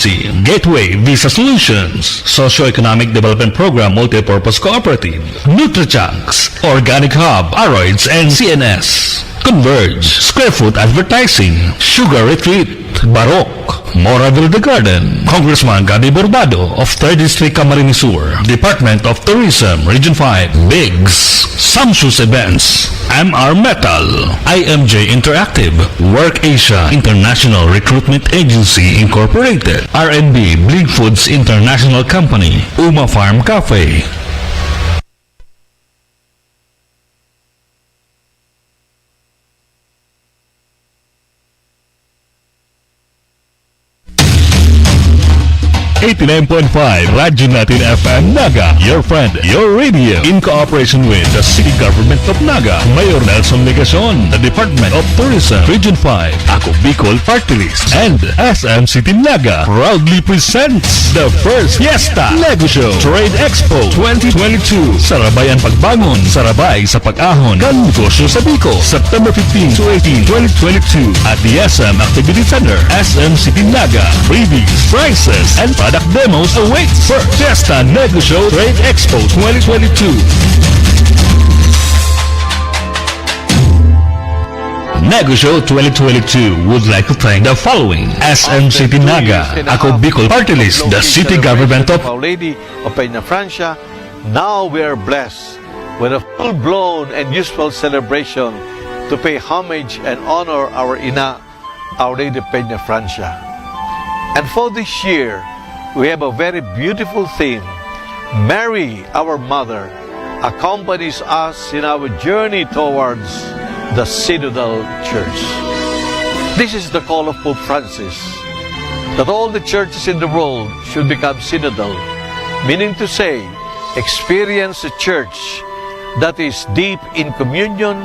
Gateway Visa Solutions, Socioeconomic Development Program Multipurpose Cooperative, NutriChunks, Organic Hub, Aroids, and CNS. Converge, Square Foot Advertising, Sugar Retreat, Baroque, Moraville The Garden, Congressman Gadi Borbado of 3rd District Camarines Sur, Department of Tourism, Region 5, Biggs, Samsung Events, MR Metal, IMJ Interactive, Work Asia International Recruitment Agency Incorporated, RNB Blig Foods International Company, Uma Farm Cafe. .5 Radyo Natin FM Naga, your friend, your radio, in cooperation with the City Government of Naga, Mayor Nelson Legacion, the Department of Tourism, Region 5, Ako Bicol Party List, and SM City Naga proudly presents the first Fiesta Lego Show Trade Expo 2022. Sarabayan Pagbangon, sarabay sa pag-ahon, Kanegosyo sa Bicol, September 15 to 18, 2022 at the SM Activity Center, SM City Naga. Freebies, prizes, and product demos awaits for Fiesta Lego Show Trade Expo 2022. Nego Show 2022 would like to thank the following: SM City Naga, Ako Bicol Party List, the City Government of Our Lady of Peña Francia. Now we are blessed with a full-blown and useful celebration to pay homage and honor our Ina, Our Lady of Peña Francia. And for this year, we have a very beautiful theme. Mary, our Mother, accompanies us in our journey towards the Synodal Church. This is the call of Pope Francis, that all the churches in the world should become synodal, meaning to say, experience a church that is deep in communion,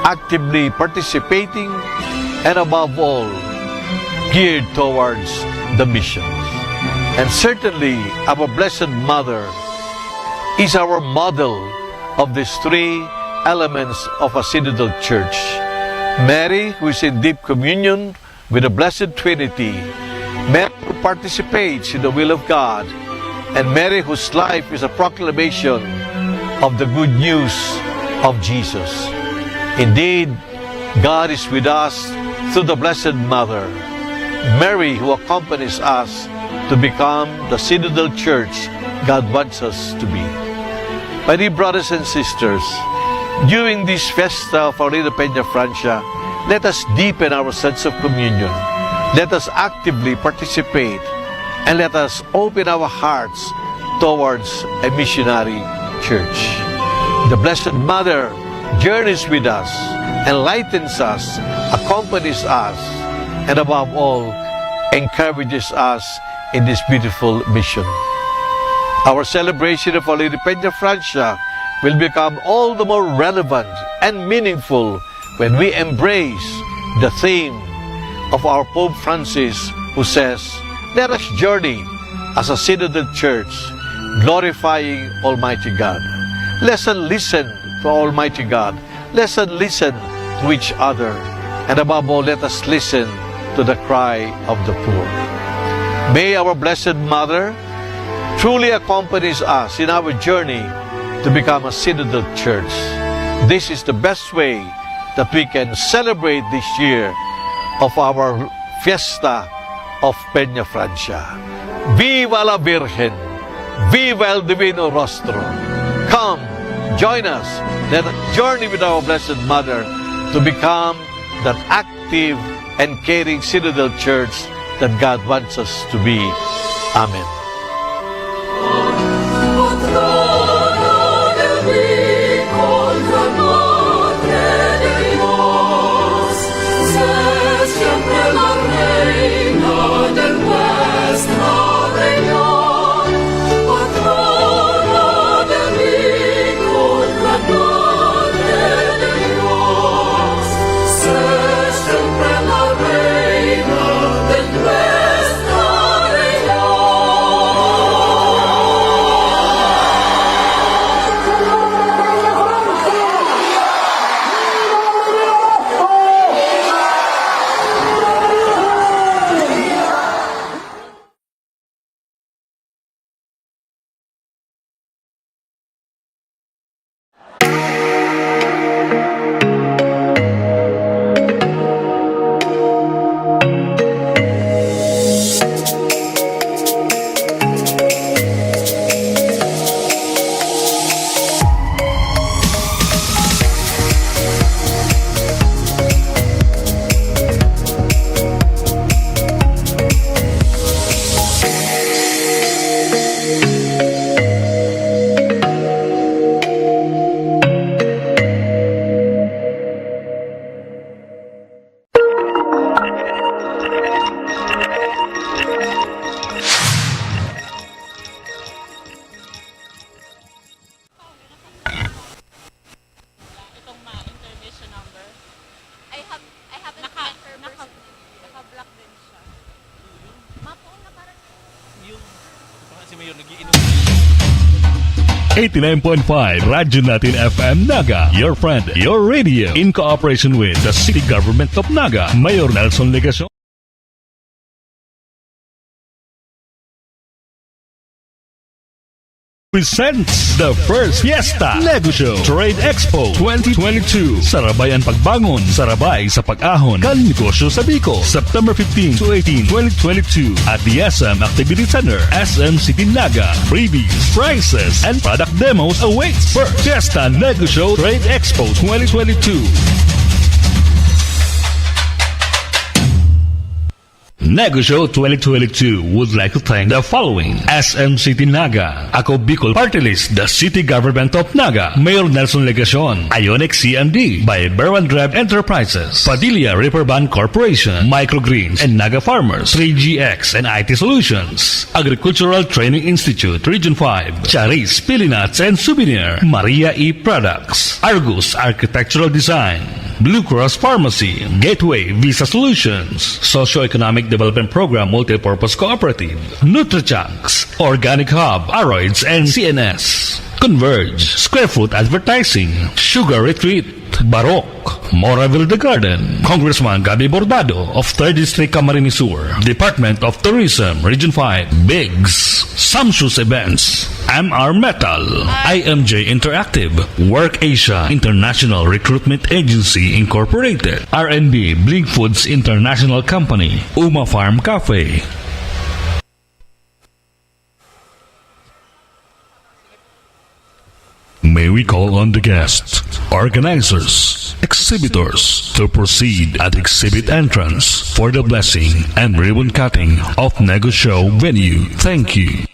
actively participating, and above all, geared towards the mission. And certainly, our Blessed Mother is our model of these three elements of a synodal church. Mary, who is in deep communion with the Blessed Trinity, Mary who participates in the will of God, and Mary whose life is a proclamation of the good news of Jesus. Indeed, God is with us through the Blessed Mother, Mary who accompanies us to become the synodal church God wants us to be. My dear brothers and sisters, during this Fiesta of Our Lady of Peña Francia, let us deepen our sense of communion. Let us actively participate, and let us open our hearts towards a missionary church. The Blessed Mother journeys with us, enlightens us, accompanies us, and above all, encourages us in this beautiful mission. Our celebration of Our Lady Peña Francia will become all the more relevant and meaningful when we embrace the theme of our Pope Francis, who says, let us journey as a synodal church, glorifying Almighty God. Let's listen to Almighty God. Let's listen to each other. And above all, let us listen to the cry of the poor. May our Blessed Mother truly accompanies us in our journey to become a synodal church. This is the best way that we can celebrate this year of our Fiesta of Peña Francia. Viva la Virgen! Viva el Divino Rostro! Come, join us, let us journey with our Blessed Mother to become that active and caring synodal church that God wants us to be. Amen. 89.5 Radyo Natin FM Naga, your friend, your radio, in cooperation with the City Government of Naga, Mayor Nelson Legasyon. Presents the first Fiesta Negosyo Trade Expo 2022. Sarabayan Pagbangon, sarabay sa pag-ahon, kan-negosyo sa Bicol. September 15 to 18, 2022 at the SM Activity Center, SM City Naga. Freebies, prizes, and product demos awaits. First Fiesta Negosyo Trade Expo 2022. Negosyo 2022 would like to thank the following: SM City Naga, Ako Bicol Party List, the City Government of Naga, Mayor Nelson Legasyon, Ionic CMD, by Berwan Dreb Enterprises, Padilla Riverband Corporation, Microgreens and Naga Farmers, 3GX and IT Solutions, Agricultural Training Institute, Region 5, Charis Pilinats and Souvenir, Maria E Products, Argus Architectural Design, Blue Cross Pharmacy, Gateway Visa Solutions, Socio-Economic Development Program Multipurpose Cooperative, NutriChunks, Organic Hub, Aroids and CNS, Converge, Square Foot Advertising, Sugar Retreat, Barok, Moraville The Garden, Congressman Gabi Bordado of 3rd District Camarines Sur, Department of Tourism, Region 5, Biggs, Samshu's Events, MR Metal, IMJ Interactive, Work Asia International Recruitment Agency Incorporated, R&B Blink Foods International Company, Uma Farm Cafe. May we call on the guests, organizers, exhibitors to proceed at exhibit entrance for the blessing and ribbon cutting of Negosyo venue. Thank you.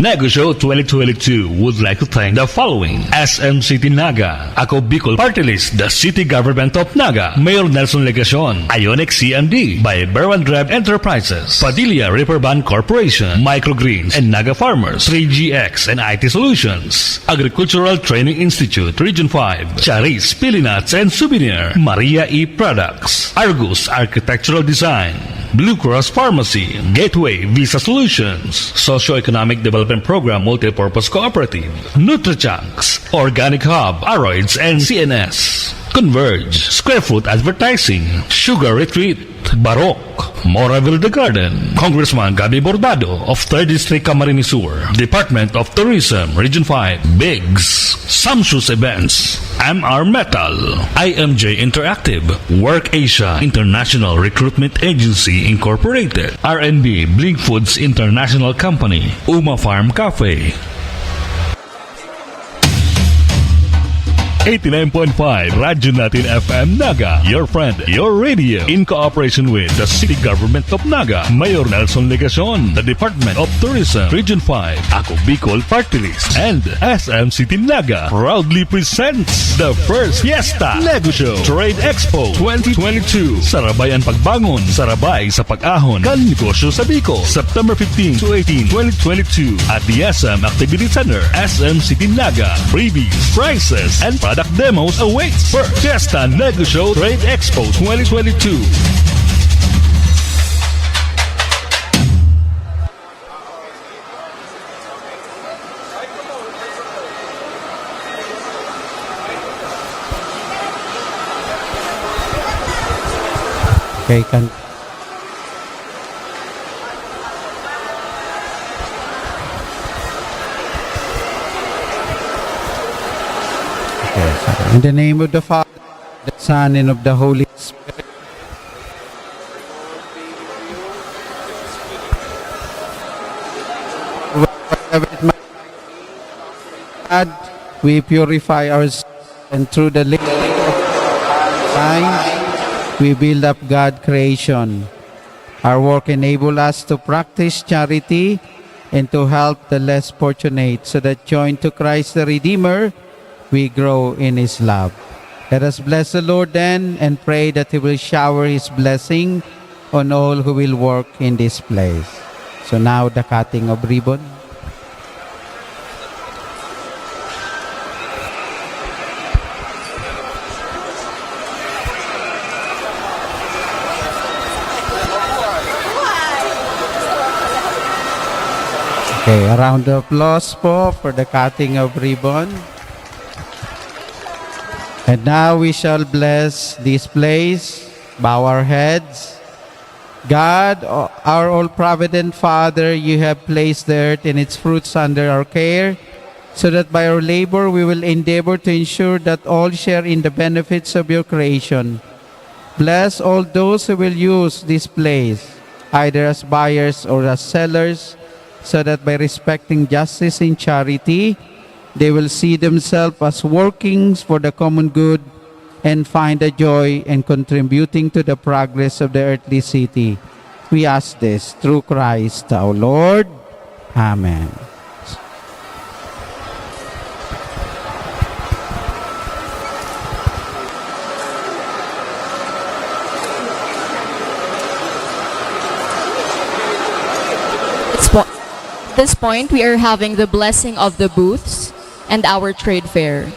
Negosyo 2022 would like to thank the following: SM City Naga, Ako Bicol Party List, the City Government of Naga, Mayor Nelson Legasyon, Ionic CMD, by Berwan Dreb Enterprises, Padilla Riverband Corporation, Microgreens and Naga Farmers, 3GX and IT Solutions, Agricultural Training Institute, Region 5, Charis Pilinats and Souvenir, Maria E Products, Argus Architectural Design, Blue Cross Pharmacy, Gateway Visa Solutions, Socio-Economic Development Program Multipurpose Cooperative, NutriChunks, Organic Hub, Aroids and CNS, Converge, Square Foot Advertising, Sugar Retreat, Barok, Moraville the Garden, Congressman Gabi Bordado of 3rd District Camarines Sur, Department of Tourism, Region 5, Biggs, Samshu's Events, MR Metal, IMJ Interactive, Work Asia International Recruitment Agency Incorporated, RNB Blink Foods International Company, Uma Farm Cafe, 89.5 Radyo Natin FM Naga, your friend, your radio, in cooperation with the City Government of Naga, Mayor Nelson Legacion, the Department of Tourism, Region 5, Ako Bicol Party List, and SM City Naga proudly presents the first Fiesta Negosyo Trade Expo 2022. Sarabayan Pagbangon, sarabay sa pag-ahon, Kalnegosyo sa Bicol, September 15 to 18, 2022 at the SM Activity Center, SM City Naga. Freebies, prizes, and product demos awaits for Fiesta Negosyo Trade Expo 2022. Okay, in the name of the Father, the Son, and of the Holy Spirit. Whatever it might be, God, we purify ourselves, and through the light of time, we build up God creation. Our work enable us to practice charity and to help the less fortunate, so that joined to Christ the Redeemer, we grow in His love. Let us bless the Lord then and pray that He will shower His blessing on all who will work in this place. So now the cutting of ribbon. Okay, a round of applause po for the cutting of ribbon. And now we shall bless this place, bow our heads. God, our all-provident Father, you have placed the earth and its fruits under our care, so that by our labor we will endeavor to ensure that all share in the benefits of your creation. Bless all those who will use this place, either as buyers or as sellers, so that by respecting justice and charity, they will see themselves as working for the common good and find a joy in contributing to the progress of the earthly city. We ask this through Christ our Lord. Amen. At this point, we are having the blessing of the booths and our trade fair.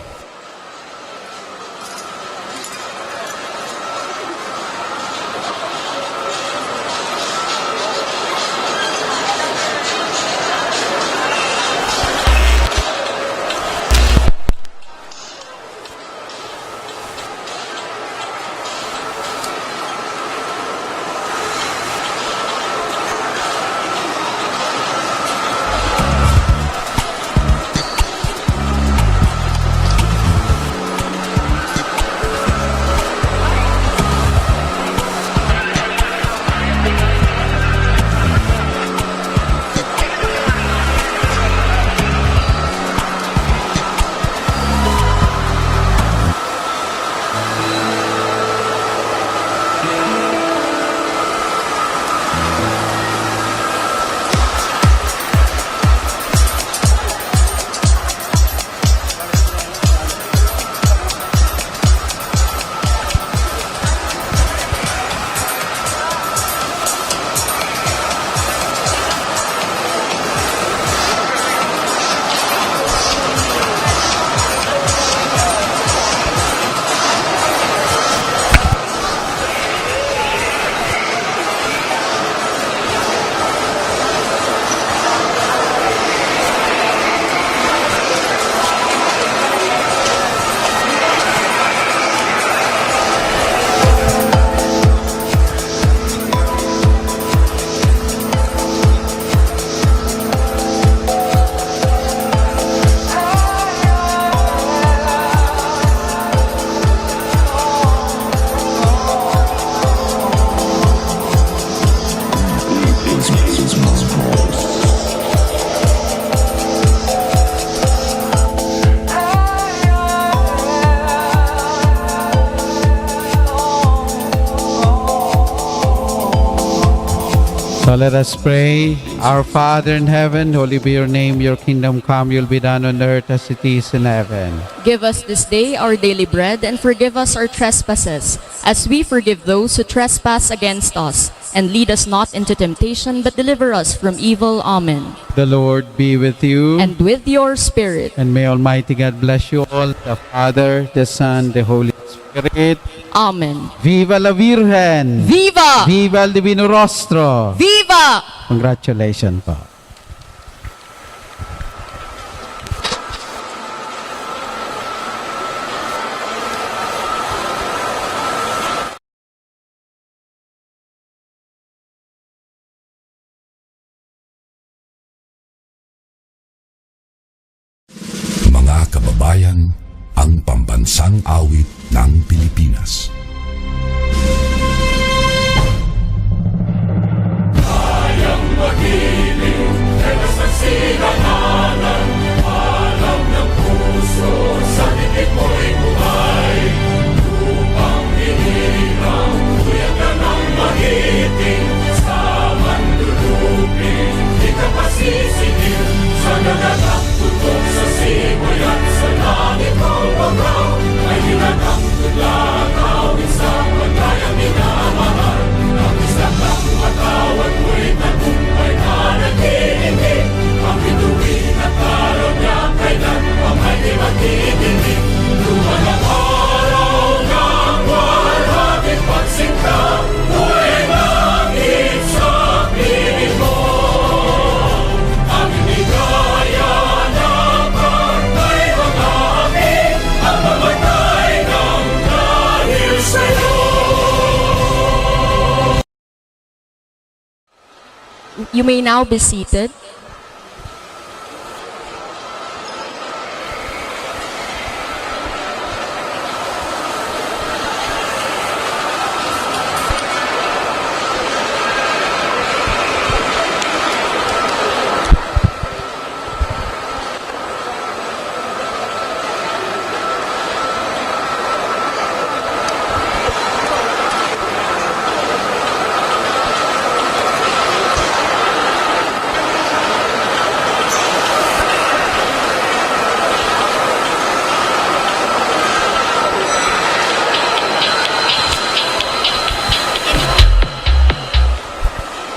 So let us pray. Our Father in heaven, holy be your name, your kingdom come, your will be done on earth as it is in heaven. Give us this day our daily bread, and forgive us our trespasses, as we forgive those who trespass against us. And lead us not into temptation, but deliver us from evil. Amen. The Lord be with you. And with your spirit. And may Almighty God bless you all, the Father, the Son, the Holy Spirit. Amen. Viva la Virgen! Viva! Viva el Divino Rostro! Viva! Congratulations po. Mga kababayan, ang pambansang awit ng Pilipinas. You may now be seated.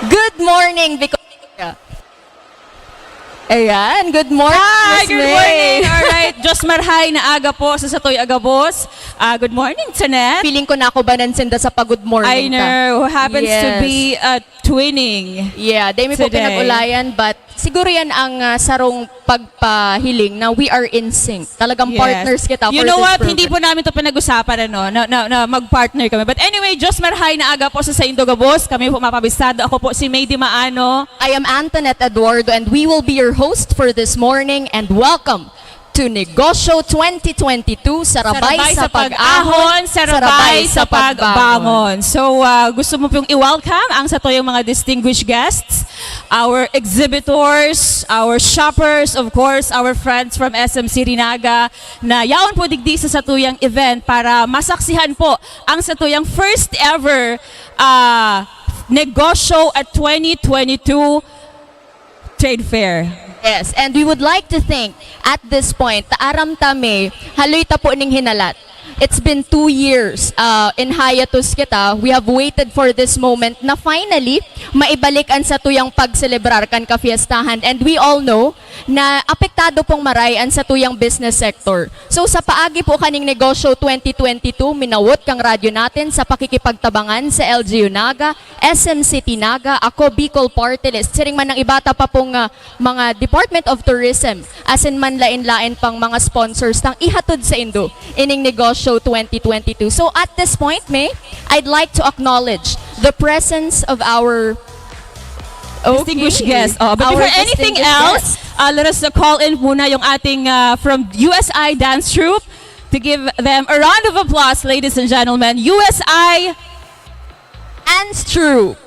Good morning, Victoria. Ayan, good morning, Hi, Miss good May. morning. All right, Diyos marhay na aga po sa Satoy Agabos. Good morning, Tanet. Feeling ko na ako ba nansinda sa pag-good morning I know, who happens to Yes. be twinning. Yeah, dahil may po Today. pinag-ulayan, but siguro yan ang sarong pagpahiling na we are in sync. Talagang Yes. partners kita You for know this what? program. Hindi po namin to pinag-usapan na mag-partner kami. But anyway, Diyos marhay na aga po sa Saindo Gabos. Kami po mapabisado. Ako po si May Di Maano. I am Antoinette Eduardo and we will be your host for this morning, and welcome to Negosyo 2022, Sarabay sa Pag-ahon, Sarabay sa Pagbangon. So, gusto mo pong i-welcome ang sa toyong mga distinguished guests, our exhibitors, our shoppers, of course, our friends from SMC Rinaga, na yaon po digdi sa satuyang event para masaksihan po ang satuyang first ever Negosyo at 2022 Trade Fair. Yes, and we would like to thank at this point, taaram tami, haloy ta po ning hinalat. It's been 2 years in hiatus kita. We have waited for this moment na finally maibalik ang sa tuyang pagselebrar kan kafiestahan. And we all know na apektado pong maray ang sa tuyang business sector. So sa paagi po kaning Negosyo 2022, minawot kang radyo natin sa pakikipagtabangan sa LGU Naga, SMC Naga, ako Bicol Party List, siring man ng ibata pa pong mga Department of Tourism, as in man lain-lain pang mga sponsors tang ihatod sa Indo ining Negosyo 2022. So at this point, May, I'd like to acknowledge the presence of our Distinguished guests. But Our before anything distinguished else, let us call in muna yung ating from USI Dance Troupe to give them a round of applause, ladies and gentlemen. USI Dance Troupe.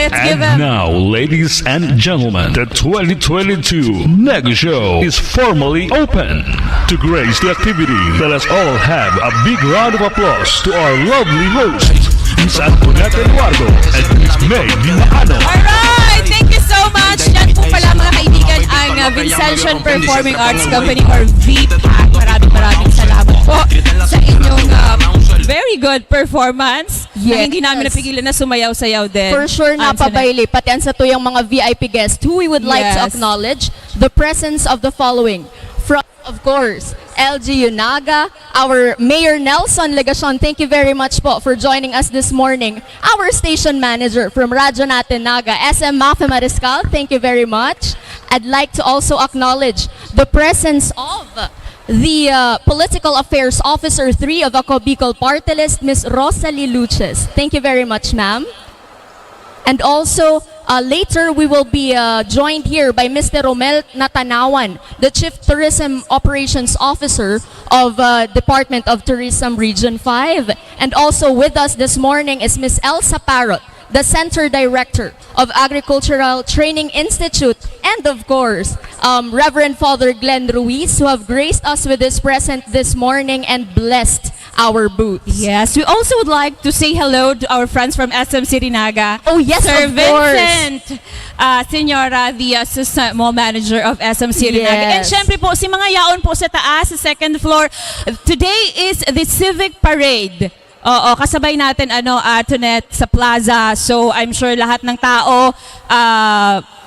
let's give And him. now, ladies and gentlemen, the 2022 Nega Show is formally open. To grace the activity, let us all have a big round of applause to our lovely host, Miss Antoinette Eduardo and Miss May Dimano. Alright, thank you so much. Yan po pala mga kaibigan ang Vincentian Performing Arts Company or VPAC. Maraming salamat po sa inyong very good performance. Yes. Na hindi namin napigilan na sumayaw-sayaw din. For sure, napabayli. Pati ang sa tuyang mga VIP guests who we would like to Yes. acknowledge the presence of the following. From, of course, LG Yunaga, our Mayor Nelson Legacion, thank you very much po for joining us this morning. Our station manager from Radyo Natin Naga, SM Mafe Mariscal, thank you very much. I'd like to also acknowledge the presence of the Political Affairs Officer 3 of Ako Bicol Party List, Ms. Rosalie Luches. Thank you very much, ma'am. And also, later we will be joined here by Mr. Romel Natanawan, the Chief Tourism Operations Officer of Department of Tourism Region 5. And also with us this morning is Ms. Elsa Parrot, the Center Director of Agricultural Training Institute, and of course, Reverend Father Glenn Ruiz, who have graced us with this present this morning and blessed our booths. Yes, we also would like to say hello to our friends from SM City Naga. Oh, yes, Sir of course. Vincent, Senora, the Assistant Mall Manager of SM City Naga. And Yes. syempre po, si mga yaon po sa taas, sa second floor. Today is the Civic Parade. Oo, kasabay natin Antoinette sa plaza. So I'm sure lahat ng tao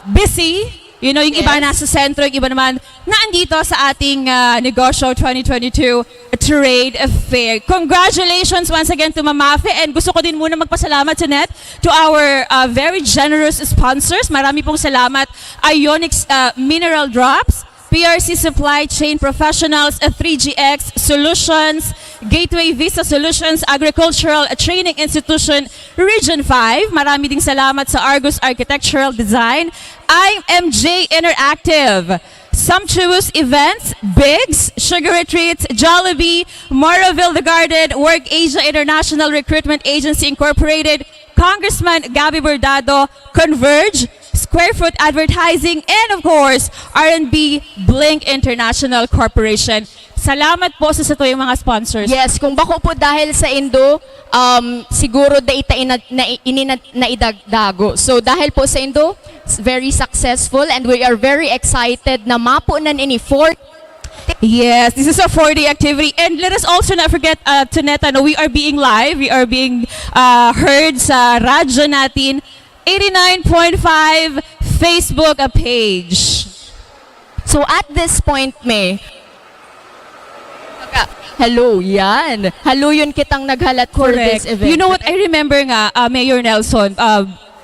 busy. You know, yung iba nasa sentro, yung iba naman naandito sa ating Negosyo 2022 Trade Fair. Congratulations once again to Mamafe, and gusto ko din muna magpasalamat, Jeanette, to our very generous sponsors. Marami pong salamat. Ionics Mineral Drops, PRC Supply Chain Professionals, 3GX Solutions, Gateway Visa Solutions, Agricultural Training Institution, Region 5. Marami ding salamat sa Argus Architectural Design, IMJ Interactive, Sumptuous Events, Biggs, Sugar Retreats, Jollibee, Moraville The Garden, Work Asia International Recruitment Agency Incorporated, Congressman Gabby Bordado, Converge, Square Foot Advertising, and of course, R&B Blink International Corporation. Salamat po sa yung mga sponsors. Yes, kung bako po dahil sa Indo, siguro na idagdago. So dahil po sa Indo, it's very successful and we are very excited na mapo na ini 4. Yes, this is a 4-day activity. And let us also not forget, Tuneta, no, we are being live. We are being heard sa Radyo Natin 89.5 Facebook page. So at this point, May, hello, yan. Hello yun kitang naghalat for this event. You know what, I remember nga, Mayor Nelson,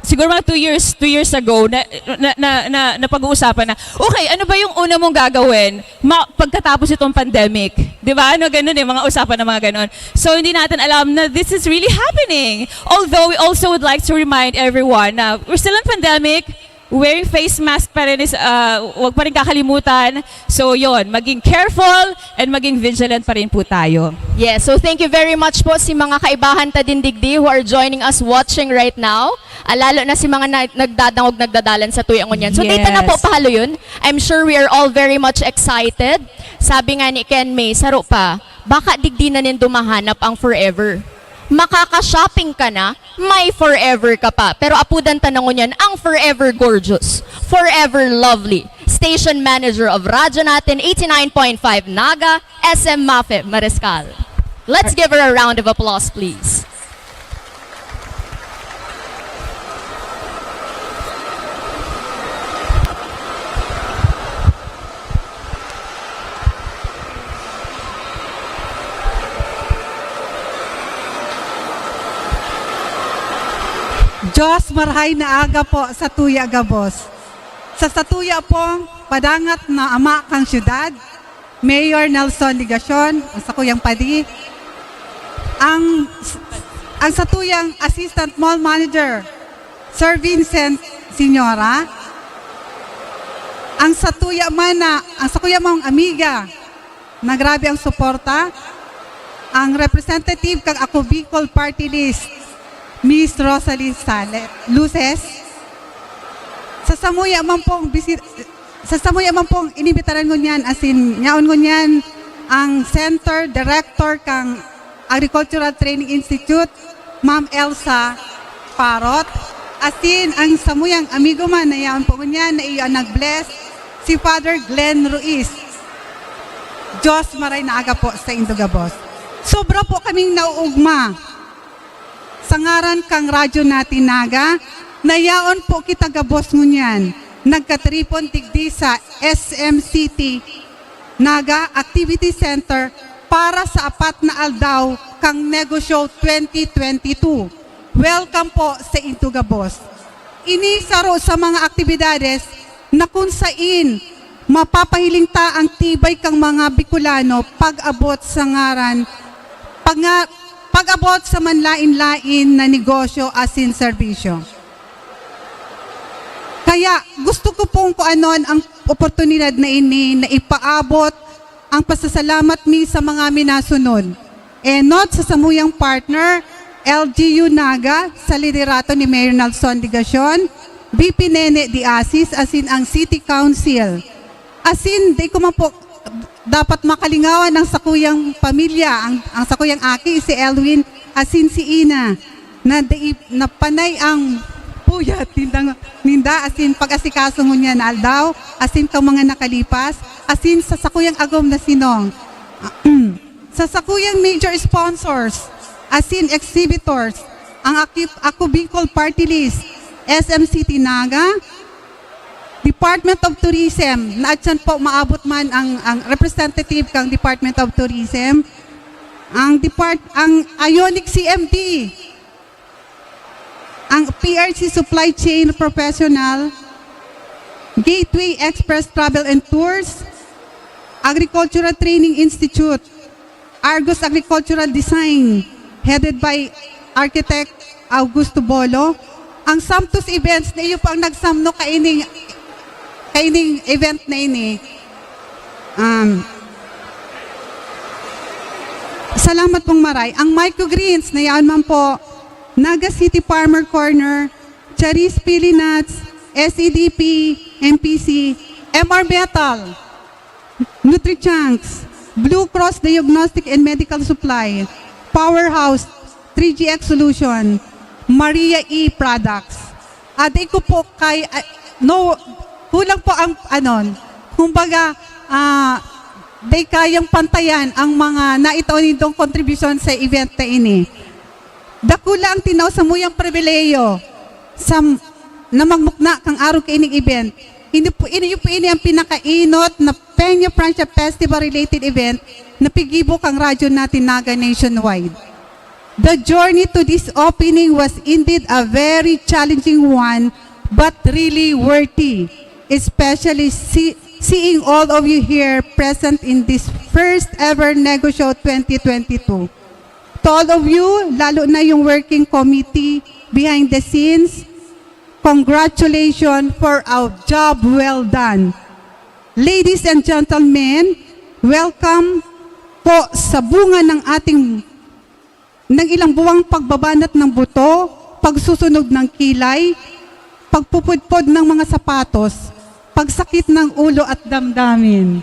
siguro mga 2 years ago, na pag-uusapan na, okay, ano ba yung una mong gagawin pagkatapos itong pandemic? Di ba? Ano, ganun mga usapan na mga ganun. So, hindi natin alam na this is really happening. Although, we also would like to remind everyone na we're still in pandemic, wearing face mask pa rin is, wag pa rin kakalimutan. So, yon, maging careful and maging vigilant pa rin po tayo. Yes, so thank you very much po si mga kaibahan Tadindigdi who are joining us watching right now. Lalo na si mga nagdadangog nagdadalan sa tuyang ngunyan. So Yes. dito na po pahalo yun. I'm sure we are all very much excited. Sabi nga ni Ken May, saro pa, baka digdi na nin dumahanap ang forever. Makaka-shopping ka na, may forever ka pa. Pero apudan tanong yan, ang forever gorgeous, forever lovely. Station Manager of Radyo Natin 89.5 Naga, SM Mafe Mariscal. Let's give her a round of applause, please. Diyos marhay na aga po sa tuya gabos. Sa satuya pong padangat na ama kang syudad, Mayor Nelson Legacion, ang sakuyang padi, ang satuyang Assistant Mall Manager, Sir Vincent Senora, ang satuya mana, ang sakuya mong amiga, na grabe ang suporta, ang representative kang Ako Bicol Party List, Miss Rosalie Luces, sa Samuya man pong inibitaran ko niyan, as in, nyaon ko niyan, ang Center Director kang Agricultural Training Institute, Ma'am Elsa Parot. As in, ang Samuyang amigo man, na yaon po ko niyan, na iyo ang nag-bless, si Father Glenn Ruiz. Diyos maray na aga po sa Indogabos. Sobra po kaming nauugma sa ngaran kang radyo natin naga, nayaon po kita gabos ngunyan, nagkatripon tigdi sa SMCT Naga Activity Center para sa apat na aldaw kang Negosyo 2022. Welcome po sa Indogabos. Inisaro sa mga aktibidades na kung sain mapapahiling ta ang tibay kang mga Bicolano pag-abot sa ngaran, pag-abot sa manlain-lain na negosyo as in serbisyo. Kaya gusto ko pong kuanon ang oportunidad na ini na ipaabot ang pasasalamat mi sa mga minasunod. Not sa samuyang partner, LGU Naga, sa liderato ni Mayor Nelson Ligacion, BP Nene Di Asis, as in ang City Council. As in, di ko man po dapat makalingawan ang sakuyang pamilya, ang sakuyang aki, si Elwin, as in si Ina, na panay ang puyat, ninda, as in pag-asikaso mo niya na aldaw, as in kang mga nakalipas, as in sa sakuyang agom na sinong, sa sakuyang major sponsors, as in exhibitors, ang Ako Bicol Party List, SMCT Naga, Department of Tourism, na atyan po maabot man ang representative kang Department of Tourism, ang Ionic CMD, ang PRC Supply Chain Professional, Gateway Express Travel and Tours, Agricultural Training Institute, Argos Agricultural Design, headed by Architect Augusto Bolo, ang Samtus Events na iyo po ang nagsamno kaining event na ini. Salamat pong maray. Ang microgreens na yan man po, Naga City Farmer Corner, Charis Pili Nuts, SEDP, MPC, MR Metal, NutriChunks, Blue Cross Diagnostic and Medical Supply, Powerhouse, 3GX Solution, Maria E Products. Aday ko po kay, kulang po ang, kumbaga, day kayang pantayan ang mga naitaonidong contribution sa event na ini. Dakula ang tinaw sa muyang pribileyo na magmukna kang araw kaining event. Ini po ini ang pinakainot na Peña Francia Festival related event na pigibo kang radyo natin Naga nationwide. The journey to this opening was indeed a very challenging one, but really worthy, especially seeing all of you here present in this first ever Negosyo 2022. To all of you, lalo na yung working committee behind the scenes, congratulations for a job well done. Ladies and gentlemen, welcome po sa bunga ng ilang buwang pagbabanat ng buto, pagsusunog ng kilay, pagpupudpod ng mga sapatos, pagsakit ng ulo at damdamin.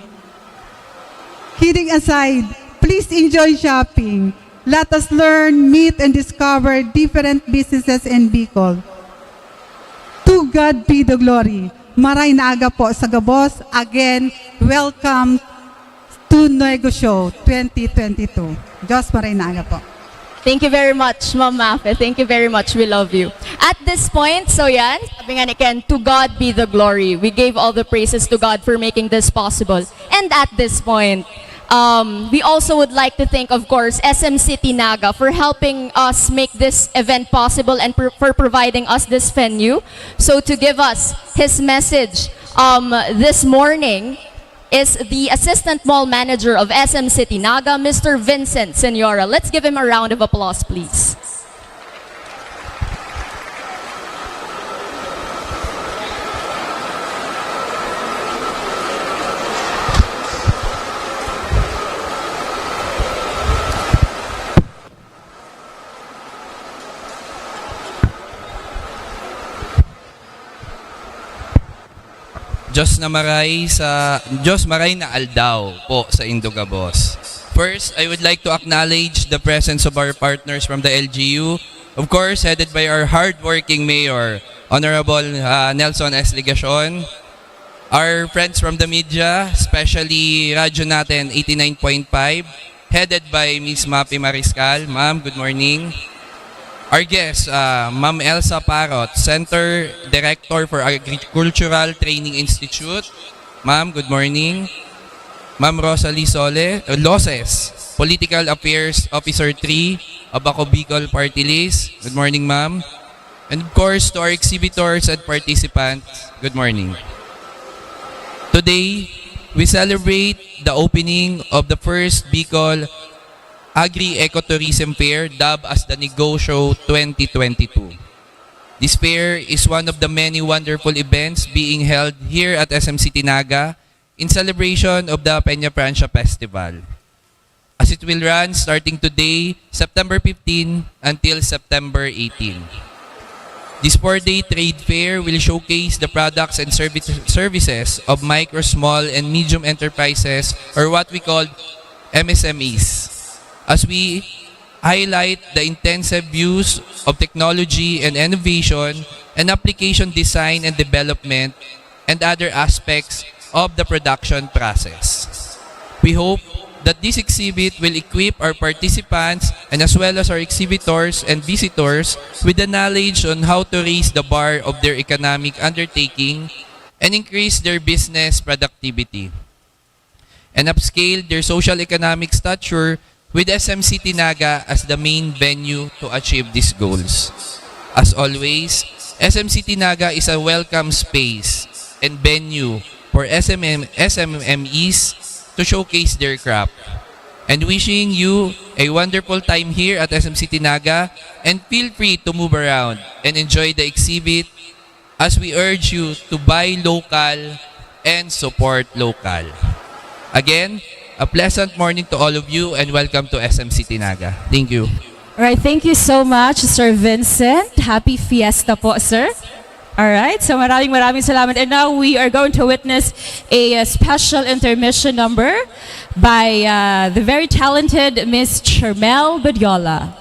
Kidding aside, please enjoy shopping. Let us learn, meet, and discover different businesses in Bicol. To God be the glory. Maray na aga po sa Gabos. Again, welcome to Negosyo 2022. Diyos maray na aga po. Thank you very much, Ma'am Mafe. Thank you very much. We love you. At this point, so yan, sabi nga ni Ken, to God be the glory. We gave all the praises to God for making this possible. And at this point, we also would like to thank, of course, SMCT Naga for helping us make this event possible and for providing us this venue. So to give us his message this morning is the Assistant Mall Manager of SMCT Naga, Mr. Vincent Senora. Let's give him a round of applause, please. Diyos maray na aldaw po sa Indogabos. First, I would like to acknowledge the presence of our partners from the LGU, of course, headed by our hardworking Mayor, Honorable Nelson S. Ligacion, our friends from the media, especially Radyo Natin 89.5, headed by Ms. Mapi Mariscal. Ma'am, good morning. Our guest, Ma'am Elsa Parot, Center Director for Agricultural Training Institute. Ma'am, good morning. Ma'am Rosalie Loses, Political Affairs Officer 3 of Ako Bicol Party List. Good morning, ma'am. And of course, to our exhibitors and participants, good morning. Today, we celebrate the opening of the first Bicol Agri-Ecotourism Fair, dubbed as the Negosyo 2022. This fair is one of the many wonderful events being held here at SM City Naga in celebration of the Peña Francia Festival, as it will run starting today, September 15 until September 18. This 4-day trade fair will showcase the products and services of micro, small, and medium enterprises, or what we call MSMEs, as we highlight the intensive use of technology and innovation and application design and development and other aspects of the production process. We hope that this exhibit will equip our participants and as well as our exhibitors and visitors with the knowledge on how to raise the bar of their economic undertaking and increase their business productivity, and upscale their social economic stature with SM City Naga as the main venue to achieve these goals. As always, SM City Naga is a welcome space and venue for SMMEs to showcase their craft. And wishing you a wonderful time here at SM City Naga, and feel free to move around and enjoy the exhibit as we urge you to buy local and support local. Again, a pleasant morning to all of you and welcome to SM City Naga. Thank you. All right, thank you so much, Sir Vincent. Happy Fiesta po, sir. All right, so maraming salamat. And now we are going to witness a special intermission number by the very talented Miss Charmel Badiola.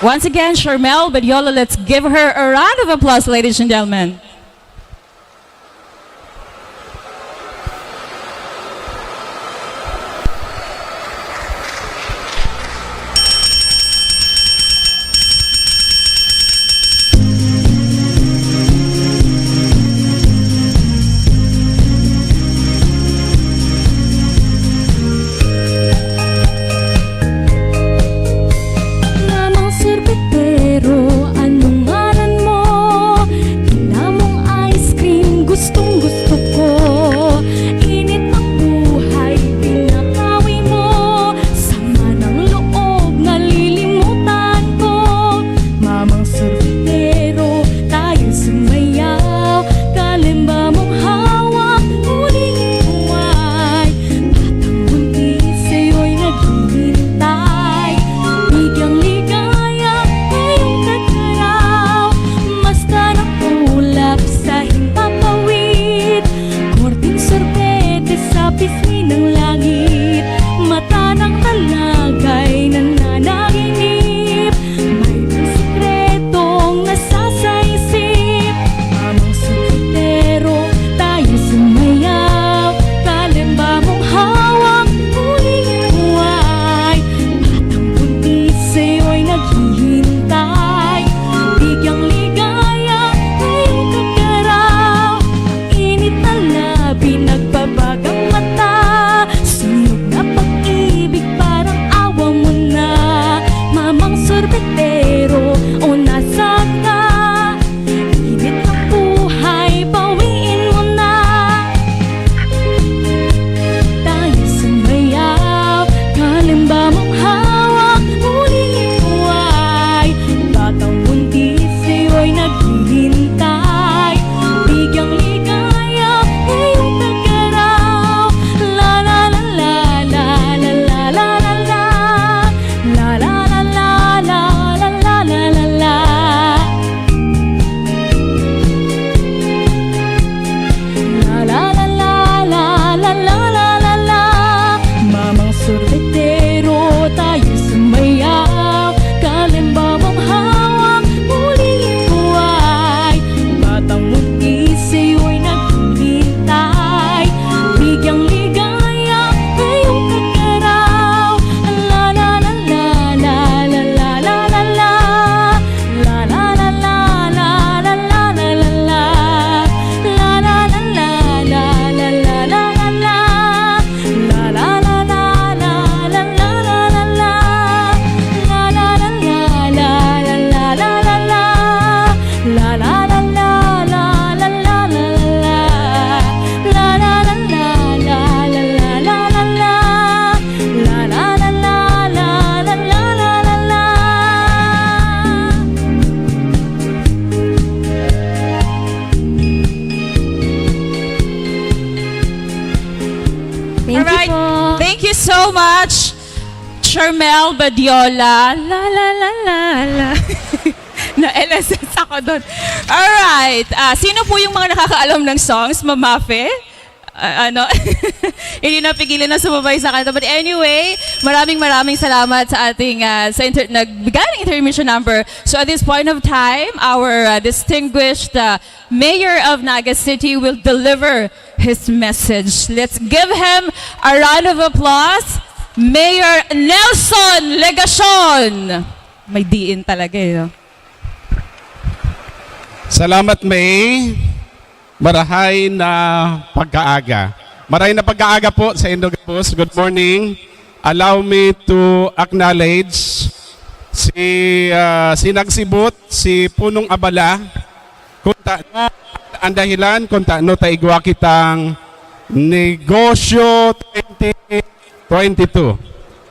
Once again, Charmel Badiola, let's give her a round of applause, ladies and gentlemen. so much, Charmel Badiola. La la la la la. Na LSS ako doon. Alright. Sino po yung mga nakakaalam ng songs? Mamafe? Ano? Hindi na pigilan na sumabay sa kanta. But anyway, maraming salamat sa ating nagbigay ng intermission number. So at this point of time, our distinguished Mayor of Naga City will deliver his message. Let's give him a round of applause. Mayor Nelson Legacion. May diin talaga eh. No? Salamat, May. Marahay na pagkaaga. Marahay na pagkaaga po sa Indogabos. Good morning. Allow me to acknowledge si nagsibot, si Punong Abala. Kung ang dahilan, kung taano taigwa kitang negosyo 2022.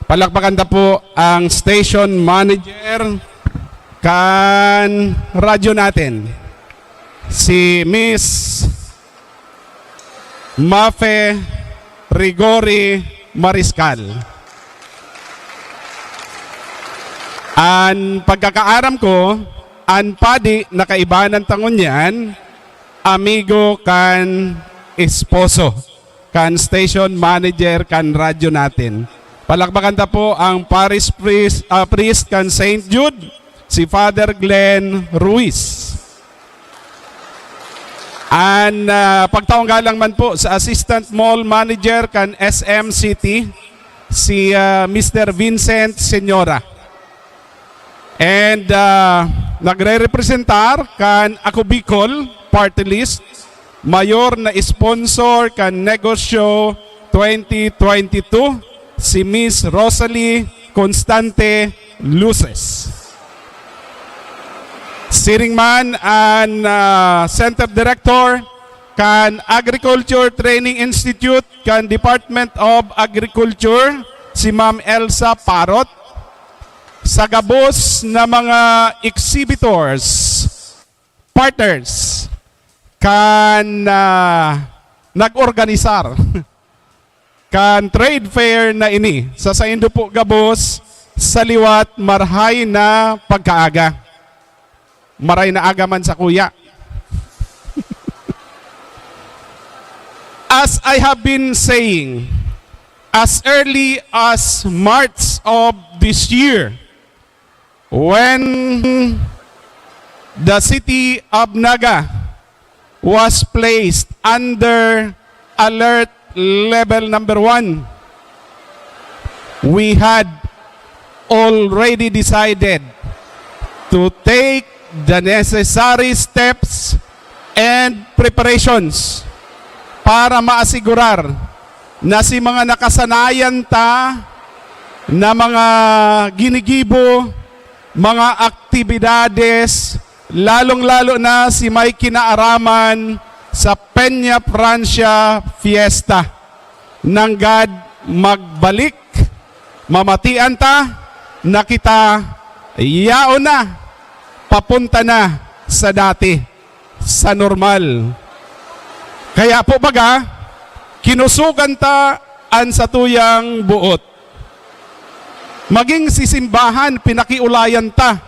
Palakpakan na po ang station manager kan radyo natin. Si Miss Mafe Rigori Mariscal. Ang pagkakaaram ko, ang padi na kaibanan tangon yan, amigo kan esposo, kan station manager kan radyo natin. Palakpakan ta po ang parish priest kan St. Jude, si Father Glenn Ruiz. And pagtaong-galang man po sa Assistant Mall Manager kan SM City, si Mr. Vincent Senyora. And nagre-representar kan Ako Bicol Party List, mayor na sponsor kan Negosyo 2022, si Miss Rosalie Constante Luces. Siringman and Center Director kan Agriculture Training Institute kan Department of Agriculture, si Ma'am Elsa Parot. Sa gabos na mga exhibitors, partners kan nag-organisar kan trade fair na ini sa Saindo po gabos sa liwat marhay na pagkaaga. Maray na agaman sa kuya. As I have been saying, as early as March of this year, when the city of Naga was placed under alert level number 1, we had already decided to take the necessary steps and preparations para maasigurar na si mga nakasanayan ta na mga ginigibo, mga aktibidades, lalong-lalo na si may kinaaraman sa Peña Francia Fiesta nang God magbalik, mamatian ta, na kita yaon na, papunta na sa dati, sa normal. Kaya po baga, kinusugan ta an sa tuyang buot. Maging sisimbahan, pinakiulayan ta.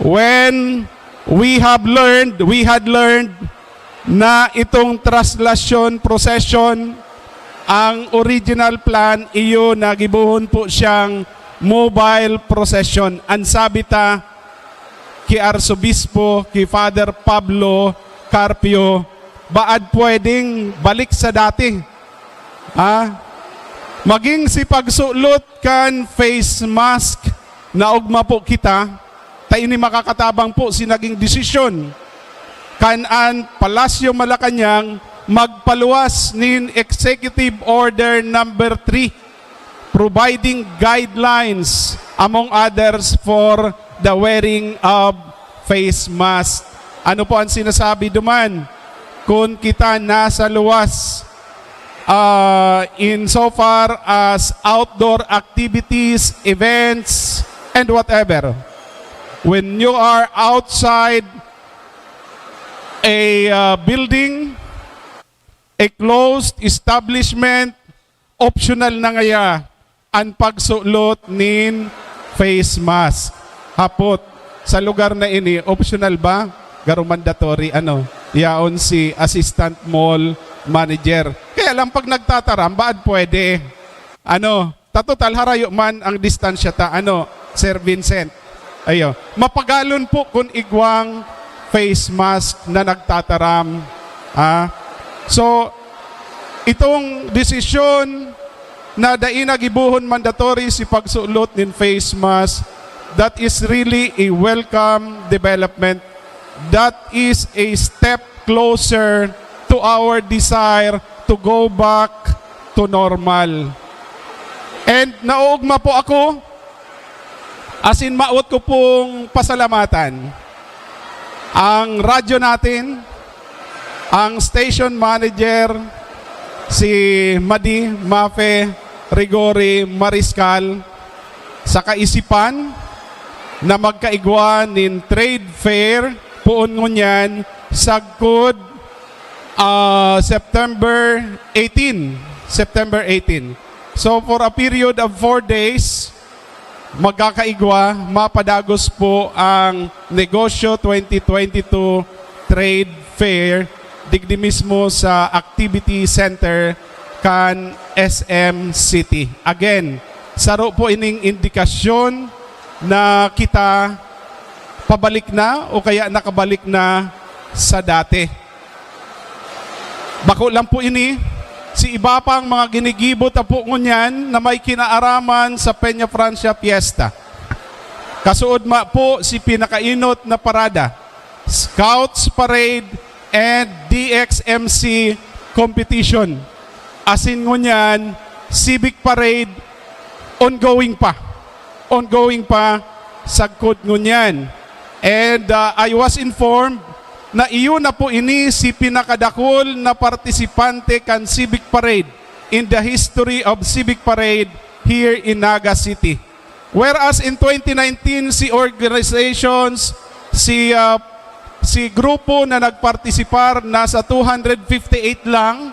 When we had learned na itong traslasyon procession, ang original plan, iyo nagibuhon po siyang mobile procession. Ang sabi ta, ki Arsobispo, ki Father Pablo Carpio, baad pwedeng balik sa dati. Maging si pagsulot kan face mask na ugma po kita, tayo ni makakatabang po si naging desisyon. Kan-an Palasyo Malacanang magpaluwas nin Executive Order number 3 providing guidelines among others for the wearing of face mask. Ano po ang sinasabi duman? Kung kita nasa luwas, in so far as outdoor activities, events, and whatever, when you are outside a building, a closed establishment, optional na ngaya ang pagsulot nin face mask. Hapot, sa lugar na ini, optional ba? Garo mandatory, yaon si assistant mall manager. Kaya lang pag nagtataram, baad pwede? Tatotal harayo man ang distansya Sir Vincent. Ayo, mapagalon po kung igwang face mask na nagtataram. So, itong desisyon na daina gibuhon mandatory si pagsulot nin face mask, that is really a welcome development. That is a step closer to our desire to go back to normal. And nauugma po ako, as in maot ko pong pasalamatan ang radyo natin, ang station manager, si Madi Mafe Rigori Mariscal, sa kaisipan na magkaigwan nin trade fair puon ngunyan sagkod September 18. So for a period of 4 days, magkakaigwa, mapadagos po ang Negosyo 2022 Trade Fair digdi mismo sa Activity Center kan SM City. Again, saro po ining indikasyon na kita pabalik na o kaya nakabalik na sa dati. Bako lang po ini, si iba pang mga ginigibot na po ngunyan na may kinaaraman sa Peña Francia Fiesta. Kasuod po si pinakainot na parada, Scouts Parade and DXMC competition. Asin ngunyan, Civic Parade, ongoing pa sagkod ngunyan. And I was informed na iyon na po ini si pinakadakol na partisipante kan Civic Parade in the history of Civic Parade here in Naga City. Whereas in 2019, si organizations, si grupo na nagpartisipar nasa 258 lang,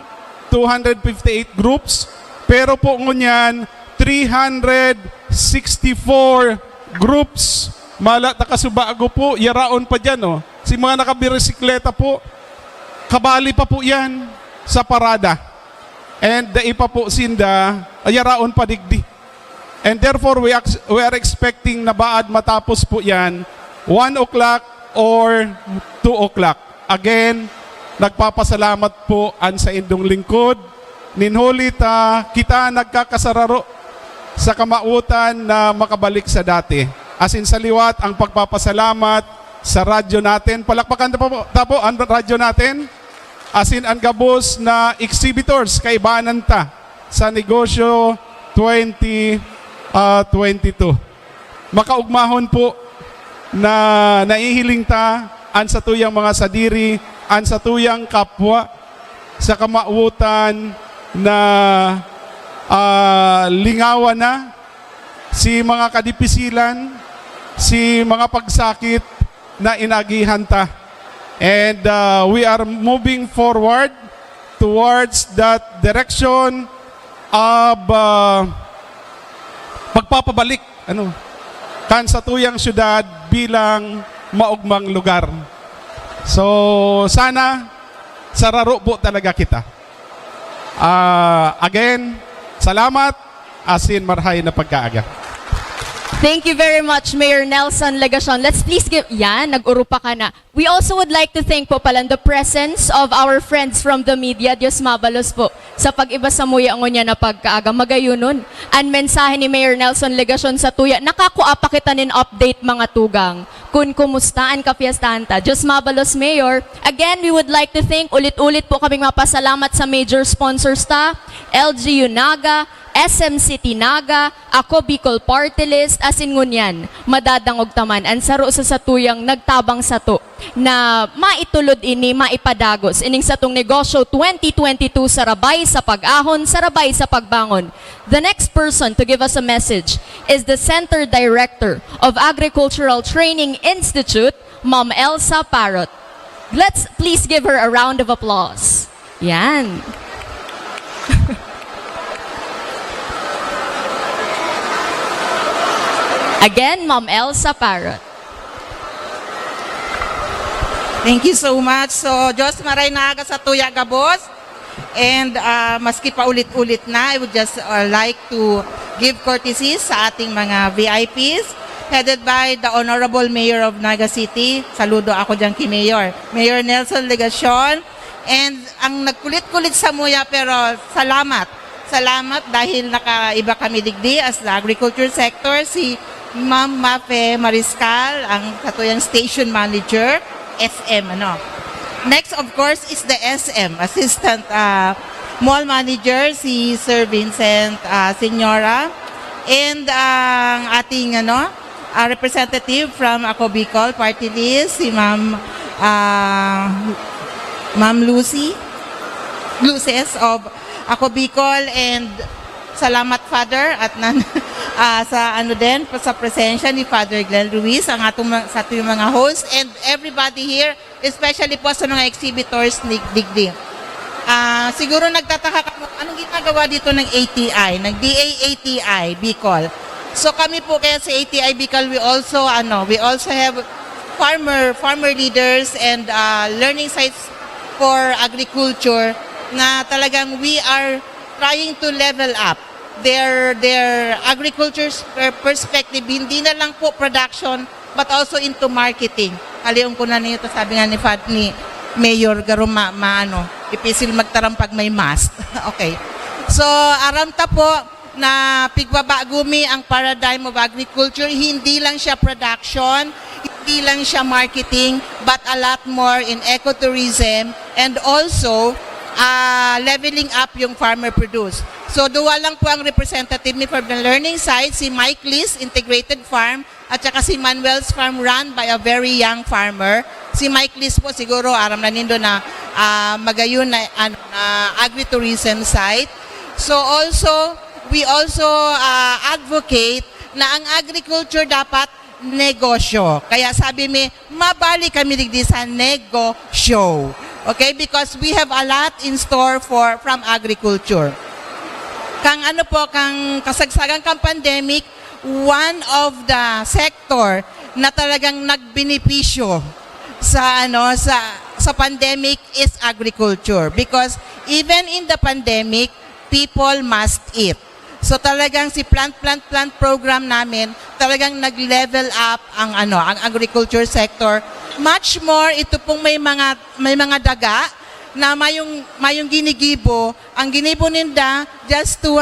258 groups, pero po ngunyan 364 groups. Mala takasubago po, yaraon pa dyan Si mga nakabirisikleta po, kabali pa po yan sa parada. And ipa po sinda, yaraon pa digdi. And therefore, we are expecting na baad matapos po yan 1 o'clock or 2 o'clock. Again, nagpapasalamat po an sa indong lingkod. Ninhulit kita nagkakasararo sa kamautan na makabalik sa dati. As in sa liwat ang pagpapasalamat sa radyo natin. Palakpakan tapo ang radyo natin. As in ang gabos na exhibitors kaibanan ta sa Negosyo 2022. Makaugmahon po na naihiling ta an sa tuyang mga sadiri, an sa tuyang kapwa sa kamautan na lingawan na si mga kadipisilan, si mga pagsakit na inagihan ta. And we are moving forward towards that direction of pagpapabalik kan sa tuyang syudad bilang maugmang lugar. So sana sararo po talaga kita. Again, salamat, asin marhay na pagkaaga. Thank you very much, Mayor Nelson Legacion. Let's please give... Yan, nag-urupa ka na. We also would like to thank po pala the presence of our friends from the media. Diyos mabalos po sa pag-iba sa muya niya na pagkaaga. Magayunon. Ang mensahe ni Mayor Nelson Legacion sa tuya, nakakuapa kita nin update mga tugang. Kung kumustaan ka fiestanta. Diyos mabalos, Mayor. Again, we would like to thank ulit-ulit po kaming mapasalamat sa major sponsors ta, LGU Naga, SM City Naga, ako Bicol Party List, asin ngunyan, madadangog taman, ang saro sa satuyang nagtabang sato na maitulod ini, maipadagos, ining satong Negosyo 2022 sarabay sa pag-ahon, sarabay sa pagbangon. The next person to give us a message is the Center Director of Agricultural Training Institute, Ma'am Elsa Parrot. Let's please give her a round of applause. Yan. Again, Ma'am Elsa Parrot. Thank you so much. So, Diyos maray naaga sa Tuya Gabos. And maski pa ulit-ulit na, I would just like to give courtesies sa ating mga VIPs headed by the Honorable Mayor of Naga City. Saludo ako dyan kay Mayor. Mayor Nelson Legacion. And ang nagkulit-kulit sa muya pero salamat. Salamat dahil nakaiba kami digdi as the agriculture sector. Si Ma'am Mafe Mariscal, ang katuyang station manager, SM, ano. Next, of course, is the SM, Assistant Mall Manager, si Sir Vincent Senyora. And ang ating representative from Ako Bicol Party List, si Ma'am Luces of Ako Bicol. And salamat, Father, at sa presensya ni Father Glenn Ruiz, ang sa ating mga hosts, and everybody here, especially po sa mga exhibitors ni Digdi. Siguro nagtataka ka, anong ginagawa dito ng ATI, ng DA-ATI Bicol? So kami po kaya sa ATI Bicol, we also have farmer leaders and learning sites for agriculture na talagang we are trying to level up their agriculture perspective, hindi na lang po production but also into marketing. Aliyon ko na nito, sabi nga ni Mayor Garuma, ipisil magtaram pag may mast. Okay. So, aramta po na pigbabagumi ang paradigm of agriculture, hindi lang siya production, hindi lang siya marketing, but a lot more in ecotourism and also leveling up yung farmer produce. So, duwa lang po ang representative ni from the learning side, si Mike Liz, Integrated Farm, at saka si Manuel's Farm run by a very young farmer. Si Mike Liz po siguro, aram na nindo na magayon na agritourism site. So, we also advocate na ang agriculture dapat negosyo. Kaya sabi mi, mabali kami digdi sa negosyo. Okay? Because we have a lot in store from agriculture. Kang kasagsagang kang pandemic, one of the sector na talagang nagbenepisyo sa pandemic is agriculture, because even in the pandemic, people must eat. So talagang si plant program namin talagang nag-level up ang agriculture sector. Much more ito pong may mga daga na mayong ginigibo. Ang ginibo ninda just to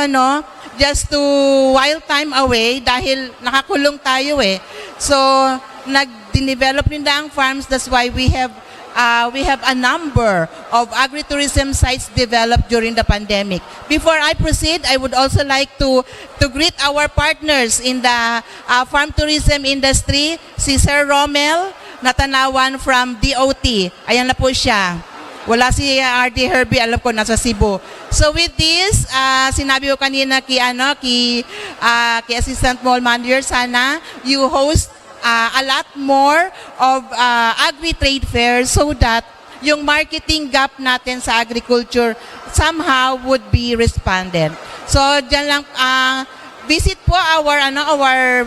while time away dahil nakakulong tayo eh. So nag-develop ninda ang farms. That's why we have a number of agritourism sites developed during the pandemic. Before I proceed, I would also like to greet our partners in the farm tourism industry, si Sir Romel Natanawan from DOT. Ayan na po siya. Wala si RD Herbie, alam ko nasa Cebu. So with this, sinabi ko kanina kay Assistant Mall Manager, sana you host a lot more of agri-trade fairs so that yung marketing gap natin sa agriculture somehow would be responded. So dyan lang, visit po our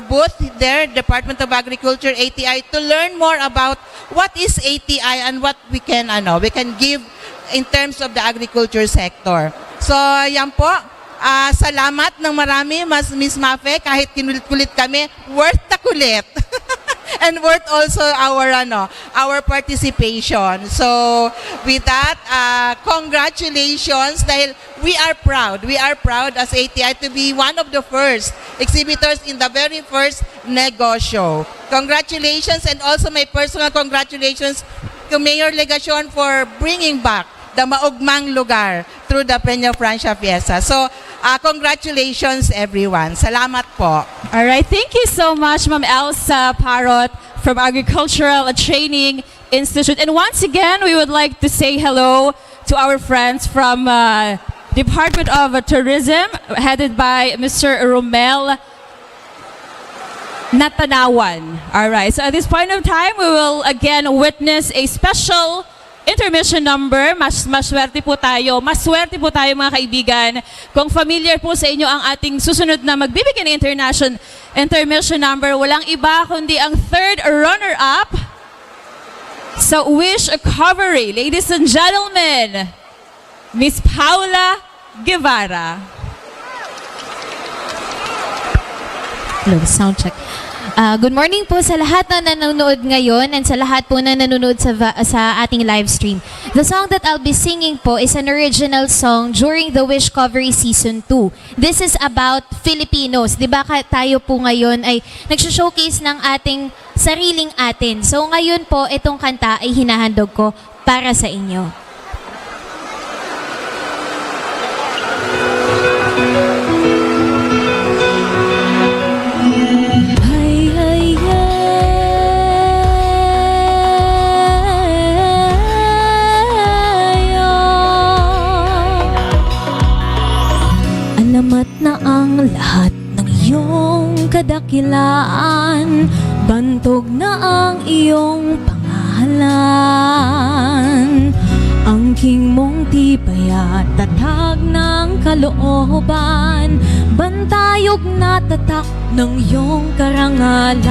booth there, Department of Agriculture, ATI, to learn more about what is ATI and what we can give in terms of the agriculture sector. So yan po. Salamat ng marami, Miss Mafe, kahit kinulit-kulit kami, worth the kulit. And worth also our participation. So with that, congratulations dahil we are proud as ATI to be one of the first exhibitors in the very first negosyo. Congratulations, and also my personal congratulations to Mayor Legacion for bringing back the maugmang lugar through the Peña Francia Fiesta. So, congratulations everyone. Salamat po. All right, thank you so much, Ma'am Elsa Parrot from Agricultural Training Institute. And once again, we would like to say hello to our friends from Department of Tourism, headed by Mr. Romel Natanawan. All right, so at this point of time, we will again witness a special intermission number. Maswerte po tayo mga kaibigan kung familiar po sa inyo ang ating susunod na magbibigay ng intermission number, walang iba kundi ang third runner-up sa Wish Recovery. Ladies and gentlemen, Miss Paula Guevara. Hello, sound check. Good morning po sa lahat na nanonood ngayon and sa lahat po na nanonood sa ating live stream. The song that I'll be singing po is an original song during the Wish Recovery Season 2. This is about Filipinos. Di ba tayo po ngayon ay nag-showcase ng ating sariling atin. So ngayon po, itong kanta ay hinahandog ko para sa inyo. Alamat na ang lahat ng iyong kadakilaan, bantog na ang iyong pangalan. Angking mong tibay at tatag ng kalooban, bantayog na tatak ng iyong karangalan.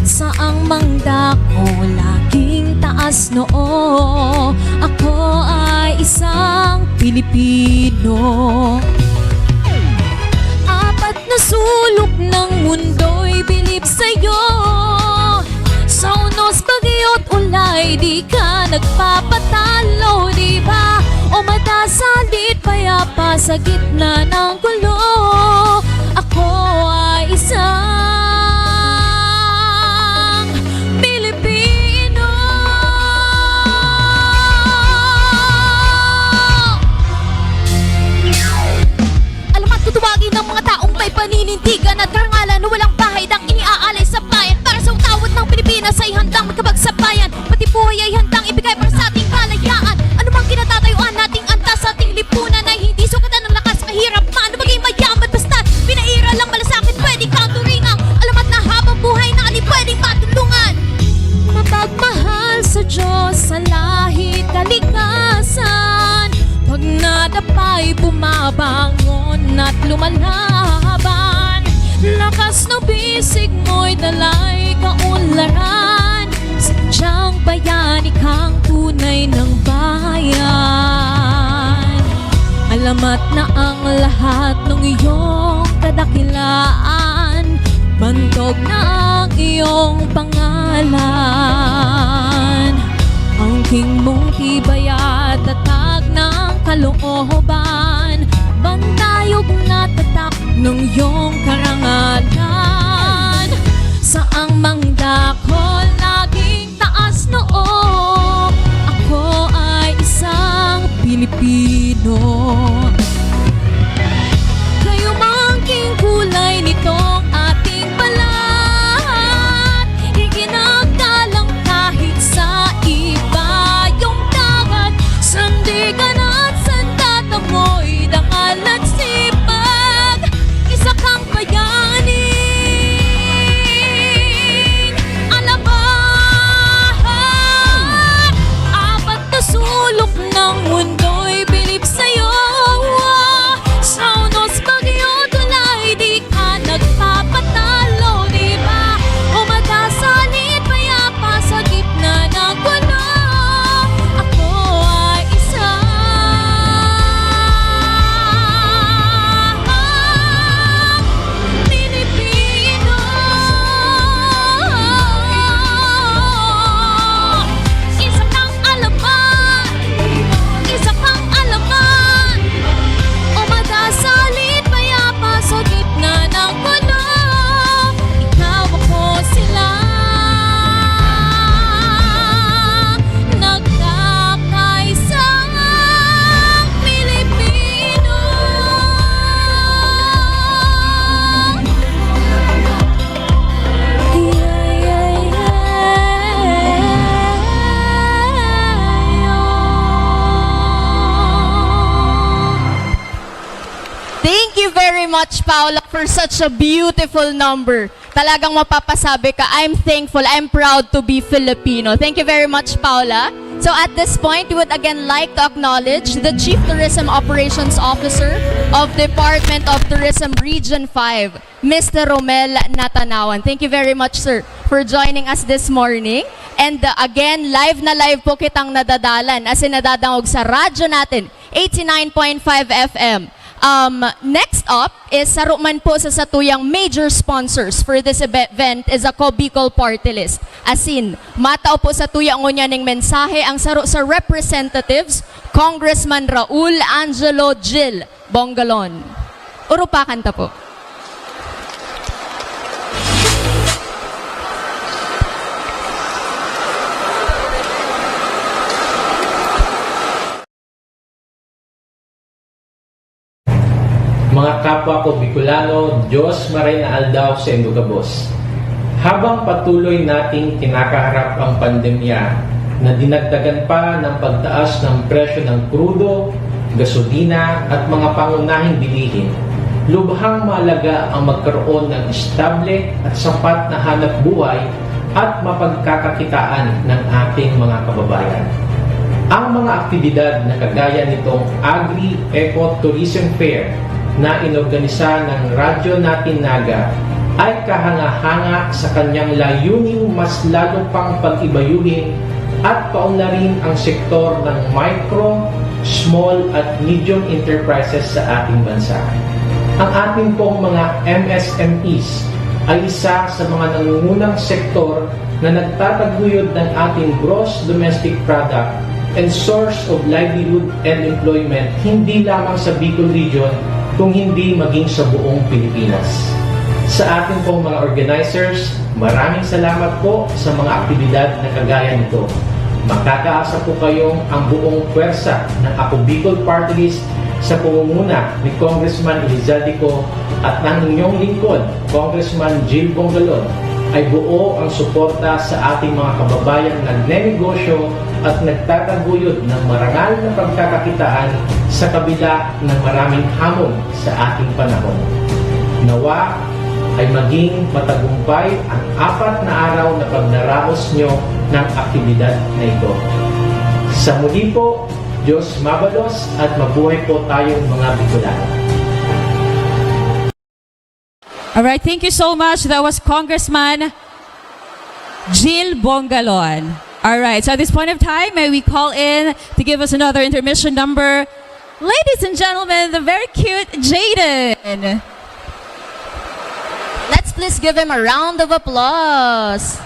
Saang mangdako laging taas noo, ako ay isang Pilipino. Apat na sulok ng mundo'y bilib sa'yo. Sa unos, bagyo't ulay, di ka nagpapatalo, di ba? O matasalit payapa sa gitna ng gulo, ako ay isang Pilipino. Alamat tutuwagin ng mga taong may paninindigan at karangalan na walang pahayag iniaalay sa bayan. Para sa utawad ng Pilipinas ay handang magkabagsabayan, pati buhay ay handang ibigay para sa ating kalayaan. Ano mang kinatatayuan nating antas sa ating lipunan ay hindi sukatan ng lakas, mahirap man o maging mayaman, basta pinaira lang malasakit, pwedeng kauturingang alamat na habang buhay na alin pwedeng matulungan. Mapagmahal sa Diyos, sa lahi, kalikasan, pag nadapay bumabangon at lumalaban. Lakas ng bisig mo'y dalay kaunlaran, sadyang bayani kang tunay ng bayan. Alamat na ang lahat ng iyong kadakilaan, bantog na ang iyong pangalan. Angking mong tibay at tatag ng kalooban, bantayog na tatak ng iyong karangalan. Saang mangdako laging taas noo, ako ay isang Pilipino. Kayo mangking kulay nitong ating balat, iginagalang kahit sa iba yung dagat, sandigan at sandat amoy dangal at sipag, isa kang bayaning alamat. Apat na sulok ng mundo'y bilib sa'yo. Sa unos, bagyo't ulay, di ka nagpapatalo, di ba? Umadasalit payapa sa gitna ng gulo, ako ay isang Pilipino. Isa kang alamat, isa kang alamat. Umadasalit payapa sa gitna ng gulo, ikaw ako sila, nagkakaisang Pilipino. Thank you very much, Paula, for such a beautiful number. Talagang mapapasabi ka, I'm thankful, I'm proud to be Filipino. Thank you very much, Paula. So at this point, we would again like to acknowledge the Chief Tourism Operations Officer of Department of Tourism Region 5, Mr. Romel Natanawan. Thank you very much, sir, for joining us this morning. And again, live na live po kitang nadadalan as in nadadangog sa radyo natin, 89.5 FM. Next up is saruman po sa satuyang major sponsors for this event is ako Bicol Party List. As in, matao po sa tuyang ngunya ning mensahe ang saru sa representatives, Congressman Raul Angelo Jill Bongalon. Urupakan ta po. Mga kapwa ko Bicolano, Diyos maray na aldaw sa Indugabos. Habang patuloy nating kinakaharap ang pandemya na dinagdagan pa ng pagtaas ng presyo ng krudo, gasolina at mga pangunahing bilihin, lubhang mahalaga ang magkaroon ng estable at sapat na hanap buhay at mapagkakakitaan ng ating mga kababayan. Ang mga aktibidad na kagaya nitong Agri-Eco-Tourism Fair na inorganisa ng Radyo Natin Naga ay kahanga-hanga sa kanyang layuning mas lalo pang pag-ibayuhin at paunlarin ang sektor ng micro, small at medium enterprises sa ating bansa. Ang ating pong mga MSMEs ay isa sa mga nangungunang sektor na nagtataguyod ng ating gross domestic product and source of livelihood and employment hindi lamang sa Bicol Region kung hindi maging sa buong Pilipinas. Sa ating pong mga organizers, maraming salamat po sa mga aktibidad na kagaya nito. Makakaasa po kayong ang buong pwersa ng Ako Bicol Party List sa pangunguna ni Congressman Elizaldico at ng inyong lingkod, Congressman Jill Bongalon, ay buo ang suporta sa ating mga kababayang nagnenegosyo at nagtataguyod ng marangal na pagkakakitaan sa kabila ng maraming hamon sa ating panahon. Nawa ay maging matagumpay ang 4 na araw na pagdaraos nyo ng aktibidad na ito. Sa muli po, Diyos mabalos at mabuhay po tayong mga Bicolano. Alright, thank you so much. That was Congressman Jill Bongalon. Alright, so at this point of time, may we call in to give us another intermission number. Ladies and gentlemen, the very cute Jaden. Let's please give him a round of applause.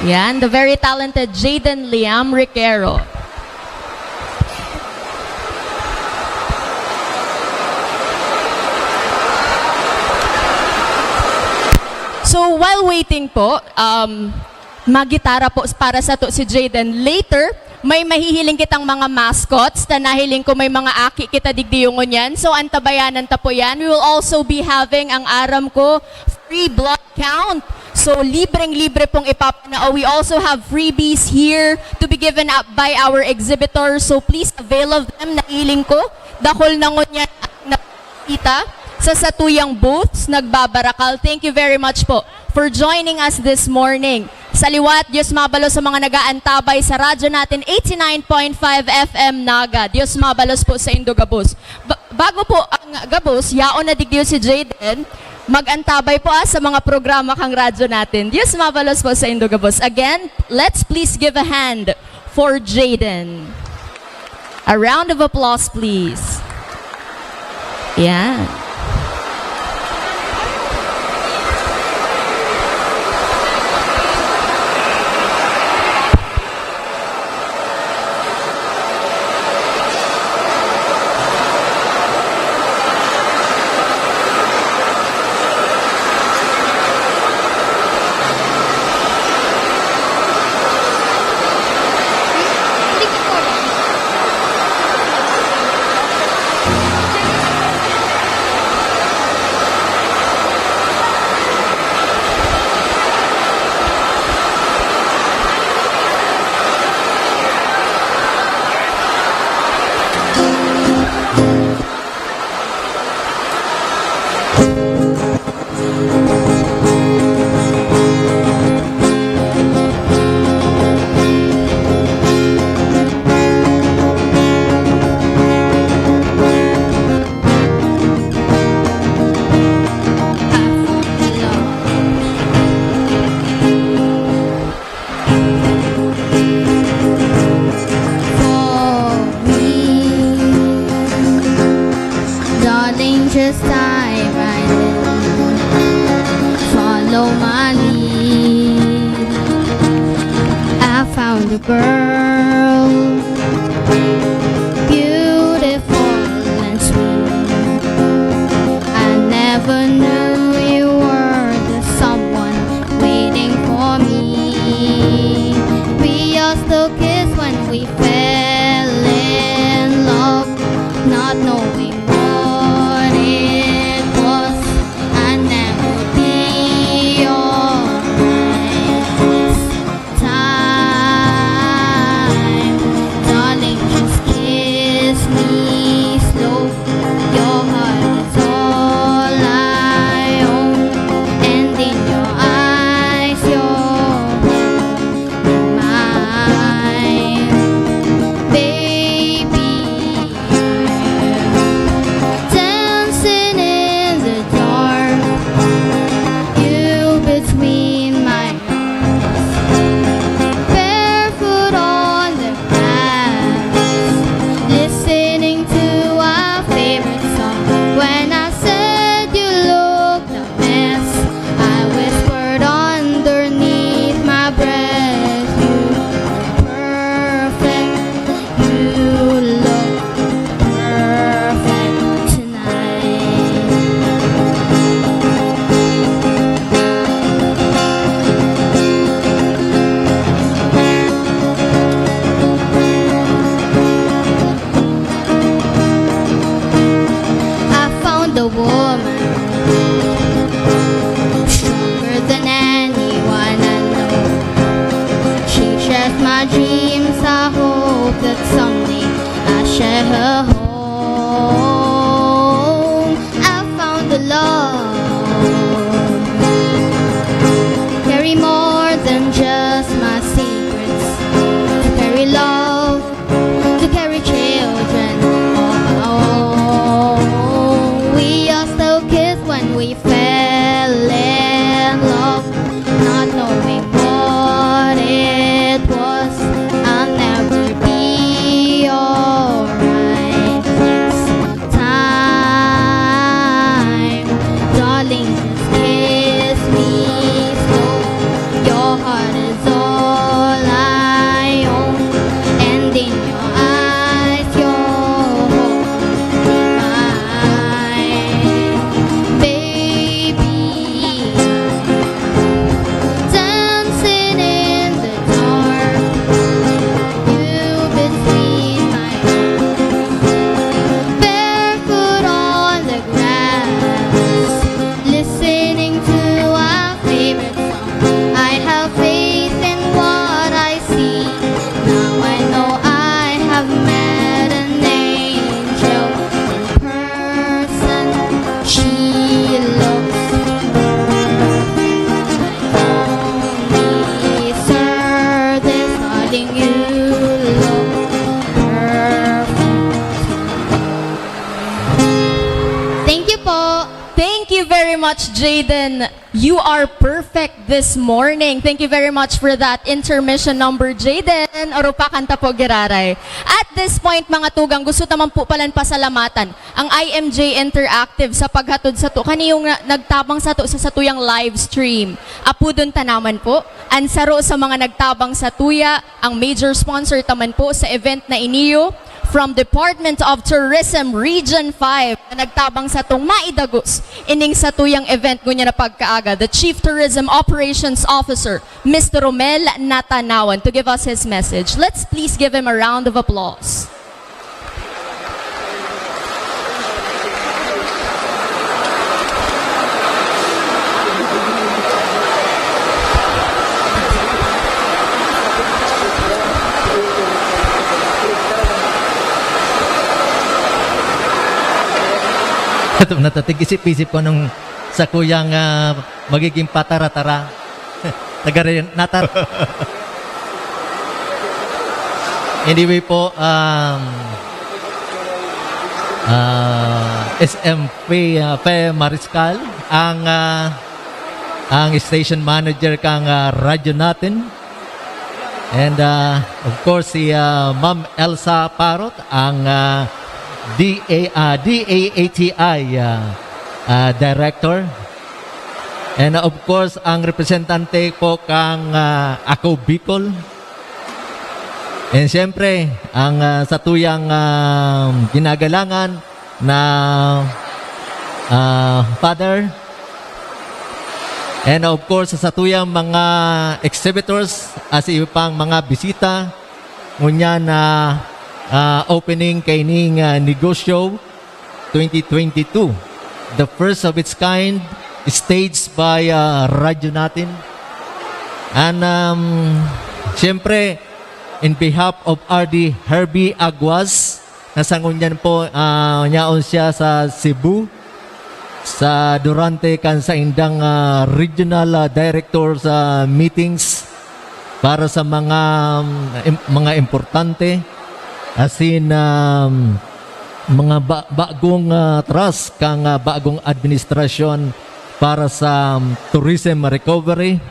Yan, the very talented Jaden Liam Riquero. So while waiting po, magitara po para sa to si Jaden. Later, may mahihiling kitang mga mascots na nahiling ko may mga aki kita digdiyungon yan. So antabayanan ta po yan. We will also be having ang aram ko free blood count. So libreng-libre pong ipapanao. We also have freebies here to be given up by our exhibitors. So please avail of them. Nahiling ko. Dahol na ngunyan at nakita sa satuyang booths, nagbabarakal. Thank you very much po for joining us this morning. Sa liwat, Diyos mabalos sa mga nagaantabay sa radyo natin, 89.5 FM Naga. Diyos mabalos po sa Indogabos. Bago po ang Gabos, yaon na digdiyo si Jaden, mag-antabay po sa mga programa kang radyo natin. Diyos mabalos po sa Indogabos. Again, let's please give a hand for Jaden. A round of applause, please. Yan. this time I didn't follow my lead. I found a girl, beautiful and sweet. I never knew you were the someone waiting for me. We all still kiss when we fell in love, not knowing what it was. I never be alright this time. Darling, just kiss me slow. Your heart is all I own, and in your eyes, you're mine, baby. Dancing in the dark, you between my arms, barefoot on the grass, listening to our favorite song. When I said you looked a mess, I whispered underneath my breath, you perfect, you look perfect tonight. I found a woman stronger than anyone I know. She shares my dreams. I hope that someday I share her home. I found a love, carry more than just my secrets, to carry love, to carry children of our own. We are still kids when we fell in love, not knowing what it was. I'll never be alright this time. Darling, just kiss me slow. Your heart is all I own, and in your eyes, you're mine, baby. Dancing in the dark, you between my arms, barefoot on the grass, listening to our favorite song. I have faith in what I see. Now I know I have met an angel in person. She looks perfect. I only serve this, darling, you look perfect. Thank you po. Thank you very much, Jaden. You are perfect this morning. Thank you very much for that intermission number, Jaden. Oro pa kanta po, Giraray. At this point, mga tugang, gusto naman po palan pasalamatan ang IMJ Interactive sa paghatod sa to. Kaniyong nagtabang sa to sa satuyang live stream. Apudon tanaman po. Ansaro sa mga nagtabang sa tuya. Ang major sponsor taman po sa event na iniyo from Department of Tourism Region 5 na nagtabang sa tong maidagos ining sa tuyang event gunya na pagkaaga, the Chief Tourism Operations Officer, Mr. Romel Natanawan, to give us his message. Let's please give him a round of applause. Natatig isip-isip ko nung sa kuyang magiging patara-tara. Natar. Anyway po, SMP Mariscal, ang station manager kang radyo natin. And of course, si Ma'am Elsa Parot, ang DAATI Director. And of course, ang representante po kang Ako Bicol. And siyempre, ang satuyang ginagalangan na Father. And of course, sa tuyang mga exhibitors as ipang mga bisita ngunya na opening kay ning negosyo 2022. The first of its kind, staged by radyo natin. And siyempre, in behalf of RD Herbie Aguas, nasa ngunyan po nyaon siya sa Cebu, sa durante kan sa indang regional director sa meetings para sa mga importante asin mga bagong trust kang bagong administrasyon para sa tourism recovery.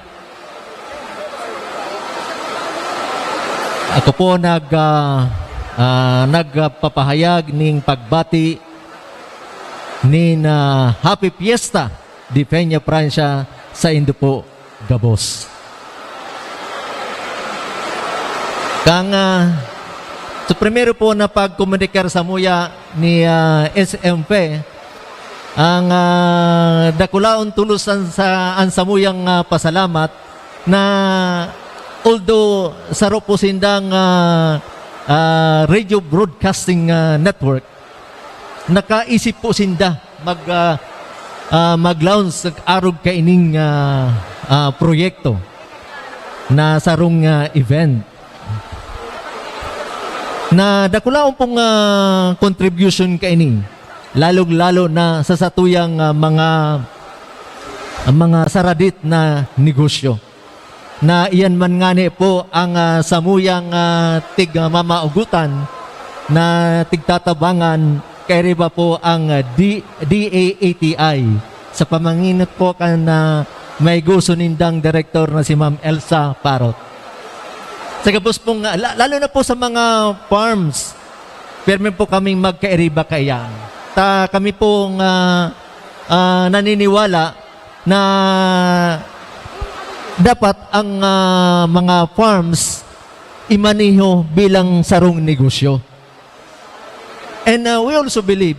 Ako po nagpapahayag ning pagbati nin Happy Fiesta di Peña Francia sa Indopo, Gabos. Kang so primero po na pagkomunikar sa muya ni SMP ang dakulaon tulusan sa ansamuyang pasalamat na although saro po sindang radio broadcasting network, nakaisip po sinda mag-launch arog kaining proyekto na sarong event na dakulaon pong contribution kaini lalong-lalo na sa satuyang mga saradit na negosyo na iyan man ngani po ang samuyang tig mamaugutan na tigtatabangan kay riba po ang DAATI sa pamanginot po kan may gusto nindang director na si Ma'am Elsa Parot. Sa gabos pong, lalo na po sa mga farms, perme po kaming magkairiba kaya. Kami pong naniniwala na dapat ang mga farms imaniho bilang sarong negosyo. And we also believe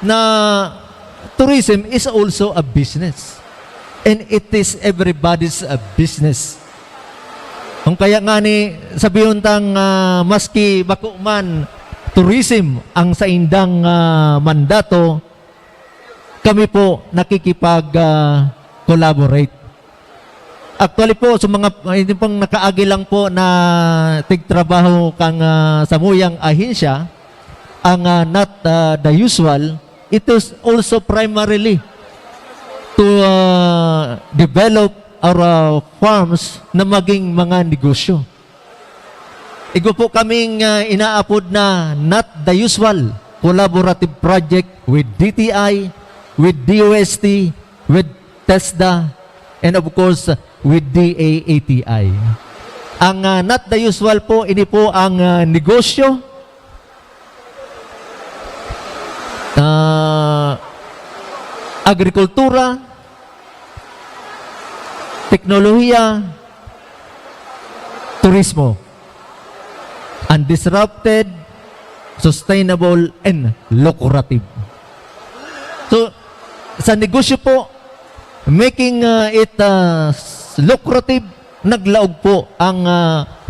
na tourism is also a business. And it is everybody's business. Kung kaya nga ni sabihin tang maski bako man tourism ang sa indang mandato, kami po nakikipag-collaborate. Actually po, sa mga hindi pang nakaagi lang po na tigtrabaho kang samuyang ahensya, ang not the usual, it is also primarily to develop our farms na maging mga negosyo. Igo po kaming inaapod na not the usual collaborative project with DTI, with DOST, with TESDA, and of course with DAATI. Ang not the usual po, ini po ang negosyo, agrikultura, teknolohiya, turismo, undisrupted, sustainable, and lucrative. So, sa negosyo po, making it lucrative, naglaog po ang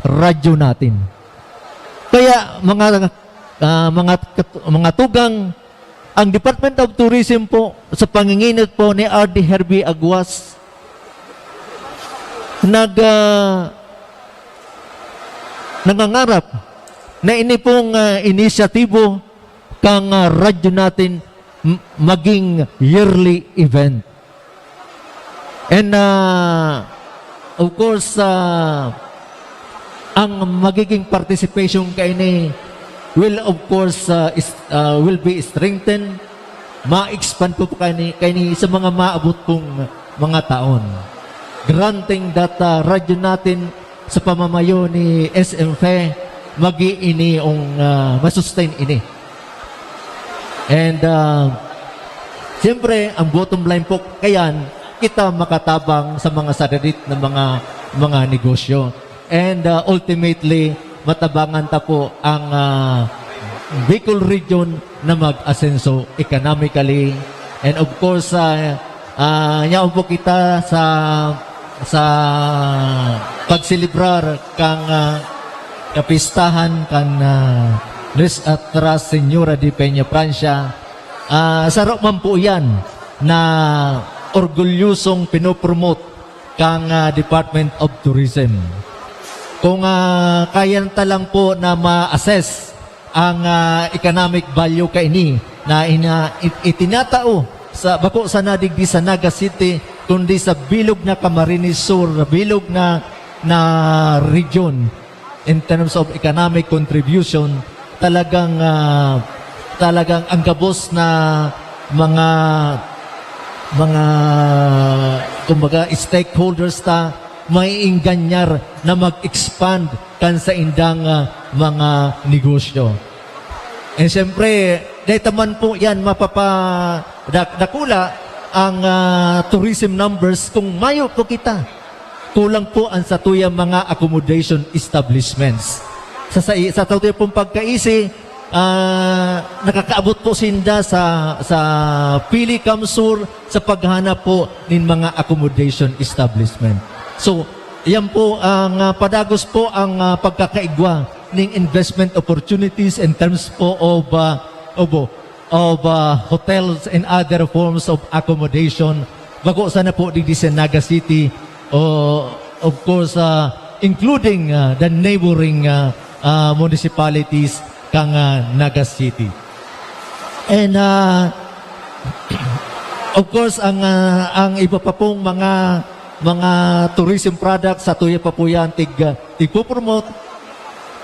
radyo natin. Kaya mga tugang, ang Department of Tourism po sa panginginit po ni RD Herbie Aguas nangangarap na ini pong inisyatibo kang radyo natin maging yearly event. And of course ang magiging participation kaini will of course will be strengthened, ma-expand po kaini sa mga maabot pong mga taon. Granting that radyo natin sa pamamayo ni SMFE magi-ini ong masustain ini. And siyempre, ang bottom line po kayan, kita makatabang sa mga sadarit na mga negosyo. And ultimately, matabangan ta po ang Bicol region na mag-asenso economically. And of course, yaon po kita sa pagsilibrar kang kapistahan kan Nuestra Señora de Peña Francia. Sarap man po yan na orgulyosong pinopromote kang Department of Tourism. Kung kaya lang po na ma-assess ang economic value kaini na itinatao sa bako sa nadigdi sa Naga City kundi sa bilog na Camarines Sur, bilog na region in terms of economic contribution, talagang ang gabos na mga kumbaga stakeholders ta may inganyar na mag-expand kan sa indang mga negosyo. And siyempre, dahil taman po yan dakula ang tourism numbers kung mayo po kita. Kulang po ang satuyang mga accommodation establishments. Sa satuyang pong pagkaisi, nakakaabot po sinda sa Pili Kamsur sa paghanap po ng mga accommodation establishment. So, yan po ang padagos po ang pagkakaigwa ng investment opportunities in terms po of hotels and other forms of accommodation. Bago sana po di sa Naga City, of course, including the neighboring municipalities kang Naga City. And of course, ang iba pa pong mga tourism products sa tuya pa po yan tigpo-promote.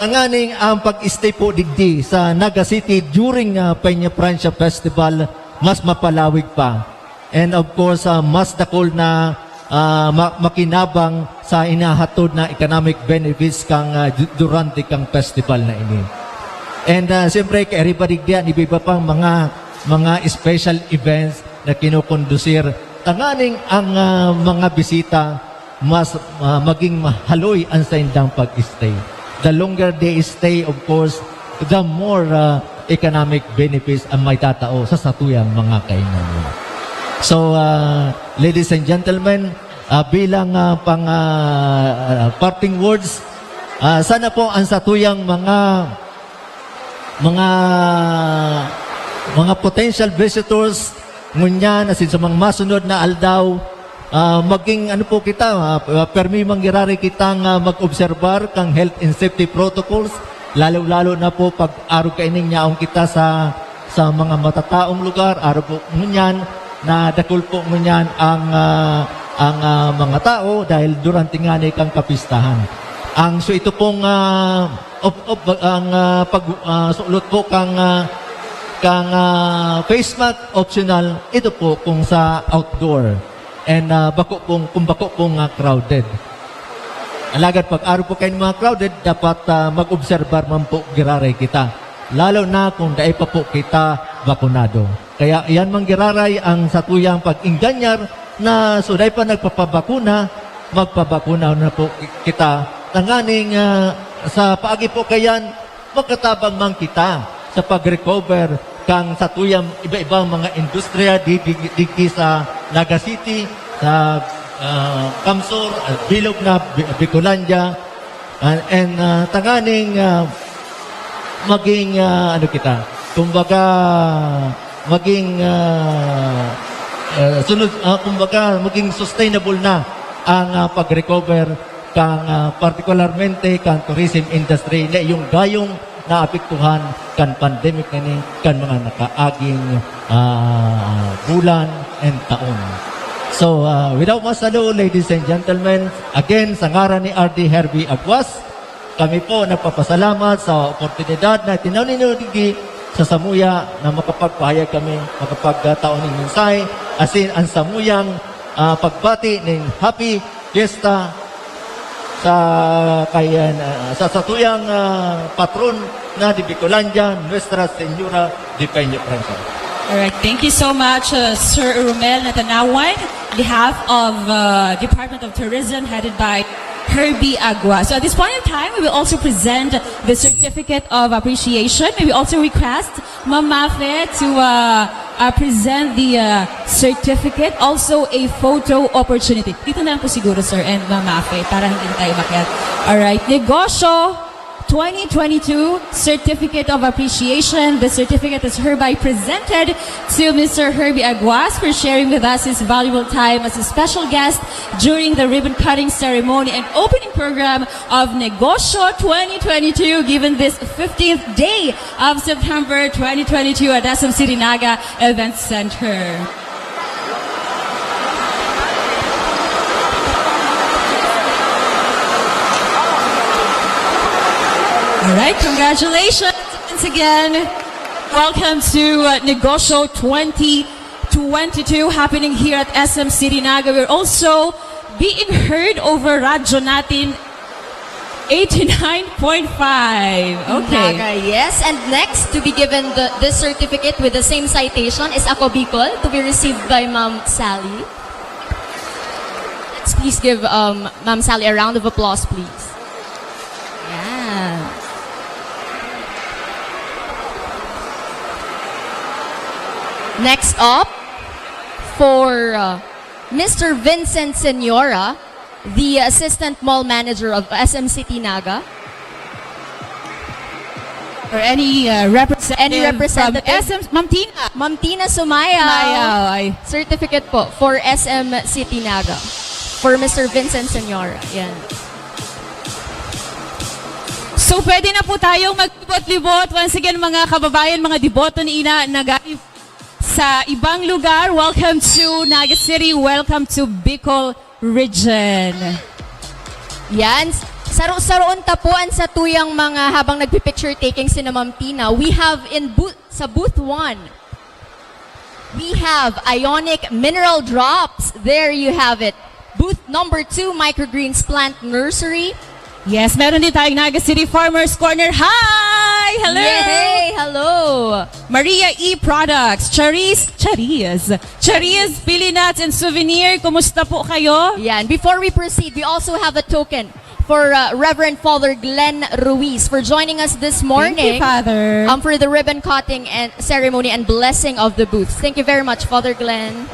Ang aning ang pag-stay po digdi sa Naga City during Peña Francia Festival mas mapalawig pa. And of course, mas dakol na makinabang sa inahatod na economic benefits kang durante kang festival na ini. And siyempre, kay everybody diyan, iba pang mga special events na kinukondusir. Tanganing ang mga bisita mas maging mahaloy ang sa indang pag-stay. The longer they stay, of course, the more economic benefits ang may tatao sa satuyang mga kainan. So, ladies and gentlemen, bilang parting words, sana po ang satuyang mga potential visitors ngunyan asin sa mga masunod na aldaw maging ano po kita permi manggirari kitang mag-obserbar kang health and safety protocols lalo na po pag araw kaining nyaong kita sa mga matataong lugar araw po ngunyan na dakul po ngunyan ang mga tao dahil durante nga ni kang kapistahan. So ito pong pagsulot po kang face mask optional, ito po kung sa outdoor. And kung bako pong crowded. Alagad pag araw po kayo mga crowded, dapat mag-obserbar man po giraray kita. Lalo na kung dahil pa po kita bakunado. Kaya yan mang giraray ang satuyang pag-inganyar na so dahil pa nagpapabakuna, magpabakuna na po kita. Tanganing sa paagi po kayan, magkatabang man kita sa pag-recover kang satuyang iba-ibang mga industriya di sa Naga City, sa Kamsur, bilog na Bicolandia, and tanganing maging ano kita, kumbaga maging kumbaga maging sustainable na ang pag-recover kang particularmente kang tourism industry na yung gayong naapektuhan kan pandemic ni kan mga nakaaging bulan and taon. So without mas ado, ladies and gentlemen, again sa ngaran ni RD Herbie Aguas, kami po nagpapasalamat sa oportunidad na tinaw ninyo sa Samuya na makapagpahayag kami, makapagtaon ng mensahe, asin ang Samuyang pagbati ng Happy Fiesta sa satuyang patron na di Bicolandia, Nuestra Señora de Peña Francia. All right, thank you so much, Sir Romel Natanawan, on behalf of Department of Tourism headed by Herbie Agua. So at this point in time, we will also present the Certificate of Appreciation. May we also request Ma'am Mafe to present the certificate, also a photo opportunity. Dito na lang po siguro, Sir, and Ma'am Mafe, para hindi na tayo makiat. All right, Negosyo 2022 Certificate of Appreciation. The certificate is hereby presented to Mr. Herbie Aguas for sharing with us his valuable time as a special guest during the ribbon cutting ceremony and opening program of Negosyo 2022, given this 15th day of September 2022 at SM City Naga Event Center. All right, congratulations once again. Welcome to Negosyo 2022 happening here at SM City Naga. We're also being heard over Radyo Natin 89.5. Okay. Naga, yes. And next, to be given this certificate with the same citation is Ako Bicol, to be received by Ma'am Sally. Let's please give Ma'am Sally a round of applause, please. Yeah. Next up, for Mr. Vincent Senora, the Assistant Mall Manager of SM City Naga. Or any representative from SM, Ma'am Tina. Ma'am Tina Sumayaw. Certificate po for SM City Naga. For Mr. Vincent Senora. Yan. So pwede na po tayong maglibot-libot. Once again, mga kababayan, mga deboto ni Ina Nagay sa ibang lugar. Welcome to Naga City. Welcome to Bicol Region. Yan. Saro-saroon tapuan sa tuyang mga habang nagpipicture taking si Ma'am Tina. We have sa booth 1, we have Ionic Mineral Drops. There you have it. Booth number 2, Microgreens Plant Nursery. Yes, meron din tayong Naga City Farmers Corner. Hi! Hello! Yay! Hello! Maria E. Products. Charis, Pili Nuts and Souvenir. Kumusta po kayo? Yan. Before we proceed, we also have a token for Reverend Father Glenn Ruiz for joining us this morning. Thank you, Father. For the ribbon cutting and ceremony and blessing of the booth. Thank you very much, Father Glenn.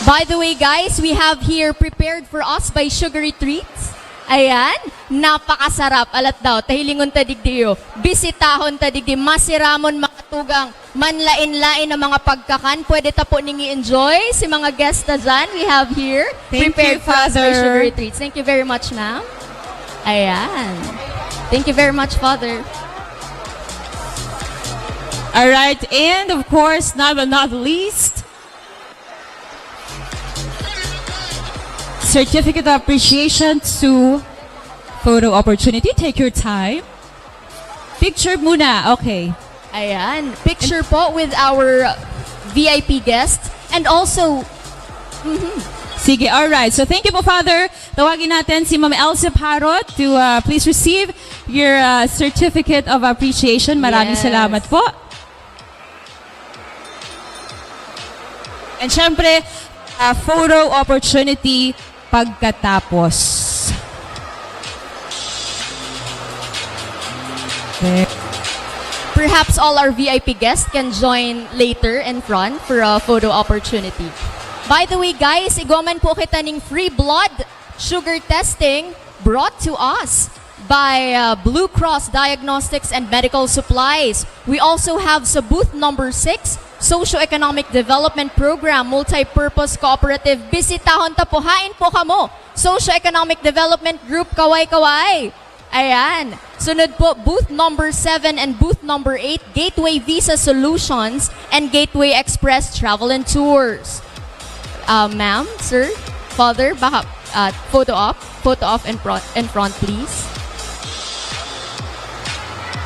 By the way, guys, we have here prepared for us by Sugary Treats. Ayan, napakasarap. Alat daw, tahilingon tadigdiyo. Bisitahon tadigdi, masiramon makatugang, manlain-lain na mga pagkakan. Pwede ta po ningi enjoy si mga guests na dyan. We have here prepared for us by Sugary Treats. Thank you very much, ma'am. Ayan. Thank you very much, Father. All right, and of course, not least, Certificate of Appreciation to photo opportunity. Take your time. Picture muna. Okay. Ayan. Picture po with our VIP guests. And also, Sige, alright. So thank you po, Father. Tawagin natin si Ma'am Elsa Parot to please receive your Certificate of Appreciation. Maraming salamat po. And syempre, photo opportunity pagkatapos. perhaps all our VIP guests can join later in front for a photo opportunity. By the way, guys, igoman po kita ng free blood sugar testing brought to us by Blue Cross Diagnostics and Medical Supplies. We also have sa booth number 6, Socio-Economic Development Program, Multi-Purpose Cooperative. Bisitahon ta po, hain po kamo. Socio-Economic Development Group, kaway-kaway. Ayan. Sunod po, booth number 7 and booth number 8, Gateway Visa Solutions and Gateway Express Travel and Tours. Ma'am, sir, father, baka photo off in front, please.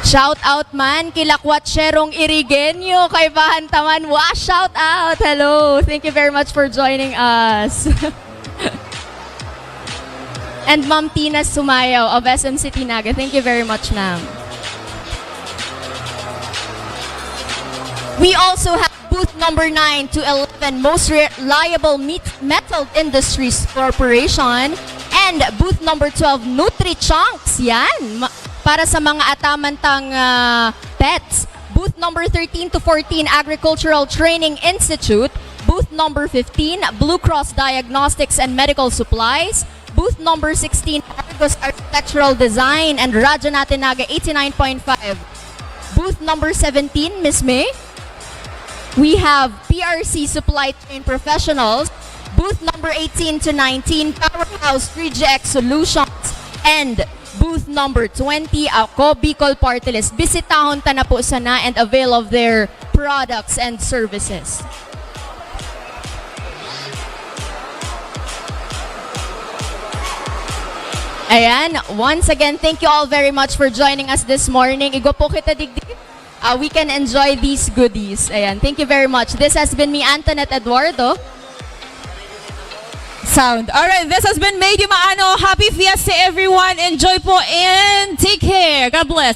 Shout out man, kilakwat Sherong Irigenyo, kay Bahantaman. Wow, shout out. Hello. Thank you very much for joining us. And Ma'am Tina Sumayaw of SM City Naga. Thank you very much, ma'am. We also have booth number 9 to 11, Most Reliable Metal Industries Corporation. And booth number 12, Nutri-Chunks. Yan, para sa mga atamantang pets. Booth number 13 to 14, Agricultural Training Institute. Booth number 15, Blue Cross Diagnostics and Medical Supplies. Booth number 16, Argos Architectural Design and Radyo Natin Naga 89.5. Booth number 17, Miss May. We have PRC Supply Chain Professionals. Booth number 18 to 19, Powerhouse 3GX Solutions. And booth number 20, ako, Bicol Party List. Bisitahon ta na po sana and avail of their products and services. Ayan, once again, thank you all very much for joining us this morning. Igo po kita digdig. We can enjoy these goodies. Ayan, thank you very much. This has been me, Antoinette Eduardo. Sound. Alright, this has been May Maano. Happy Fiesta everyone. Enjoy po and take care. God bless.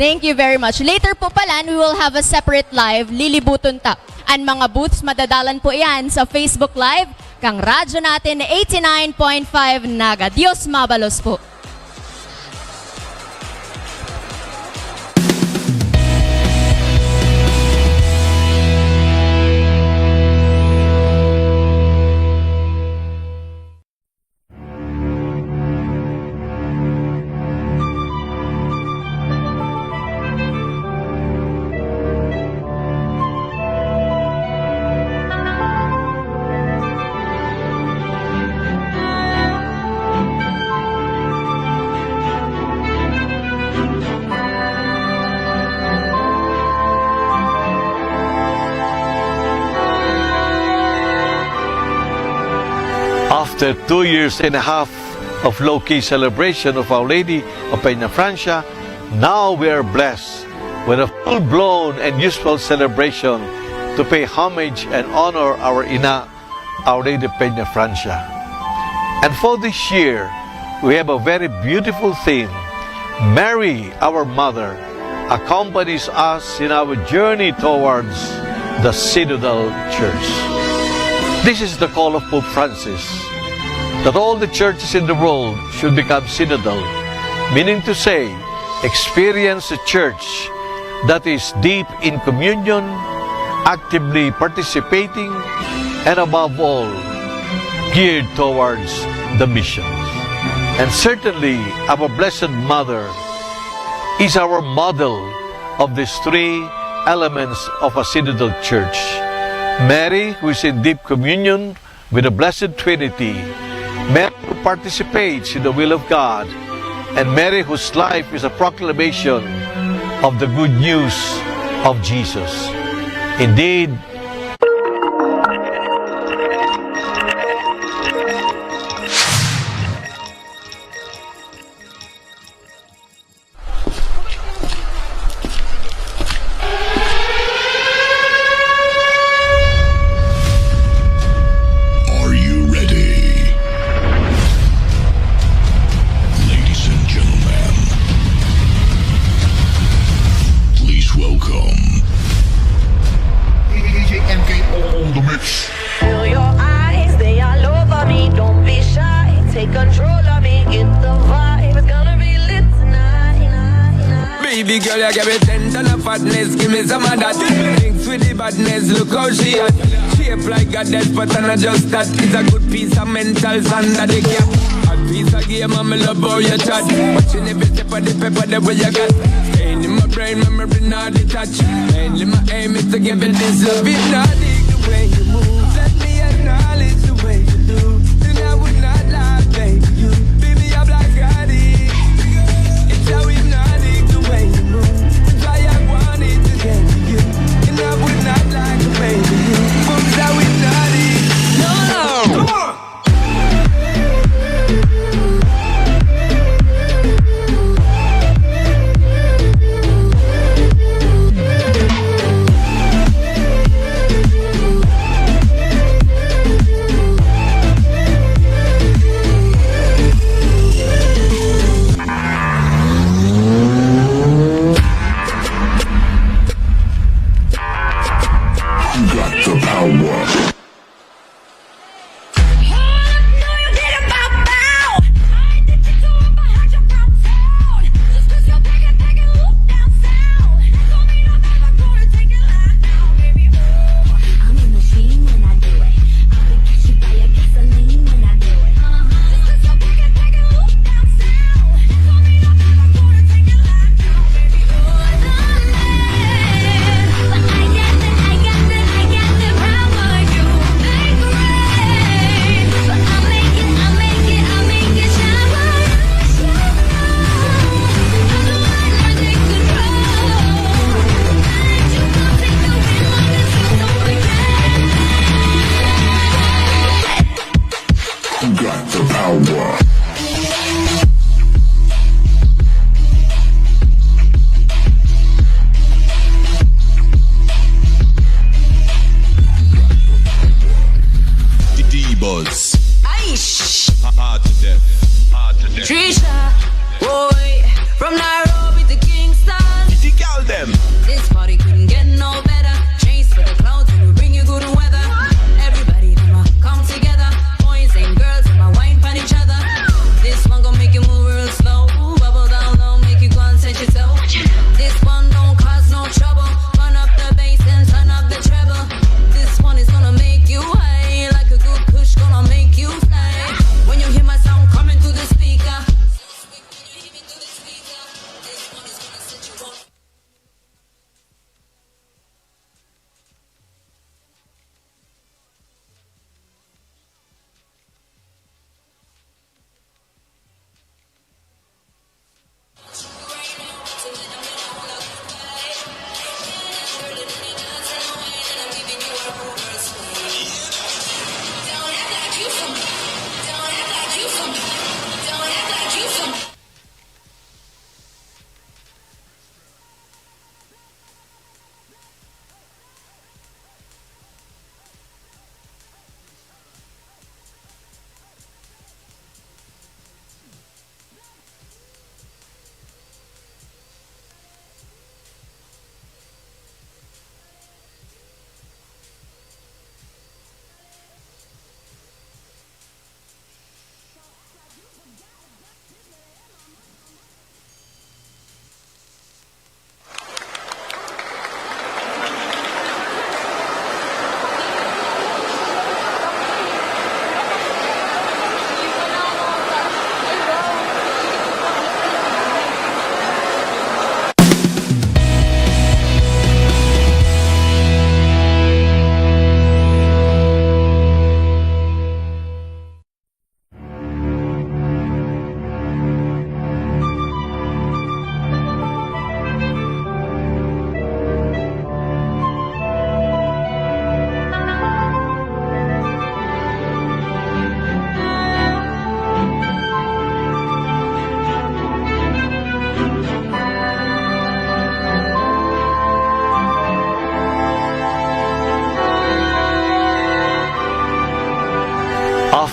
Thank you very much. Later po pala, we will have a separate live, lilibuton ta. Ang mga booths, madadalan po yan sa Facebook Live, kang radyo natin 89.5 Naga. Diyos mabalos po. After 2 years and a half of low-key celebration of Our Lady of Peña Francia, now we are blessed with a full-blown and useful celebration to pay homage and honor our Ina, Our Lady of Peña Francia. And for this year, we have a very beautiful theme. Mary, our Mother, accompanies us in our journey towards the Synodal Church. This is the call of Pope Francis, that all the churches in the world should become synodal, meaning to say, experience a church that is deep in communion, actively participating, and above all, geared towards the mission. And certainly, our Blessed Mother is our model of these three elements of a synodal church. Mary, who is in deep communion with the Blessed Trinity, Mary who participates in the will of God, and Mary whose life is a proclamation of the good news of Jesus. Indeed, baby girl, you give me 10 ton of fatness, give me some of that. Thinks with the badness, look how she at. Shape like a dead, but I'm not just that. It's a good piece of mental sand that they cap. A piece of game, I'm love how you chat. Watching every step of the paper, the way you got. Staying in my brain, memory not detached. Mainly my aim is to give it this love. If not, dig the way you move. Let me acknowledge the way you do. Then I would not lie, baby. You beat me up like I did. It's how we not dig the way you move. That's why I wanted to get to you. And I would not like the way you do. That's how we not dig. No, no. Come on.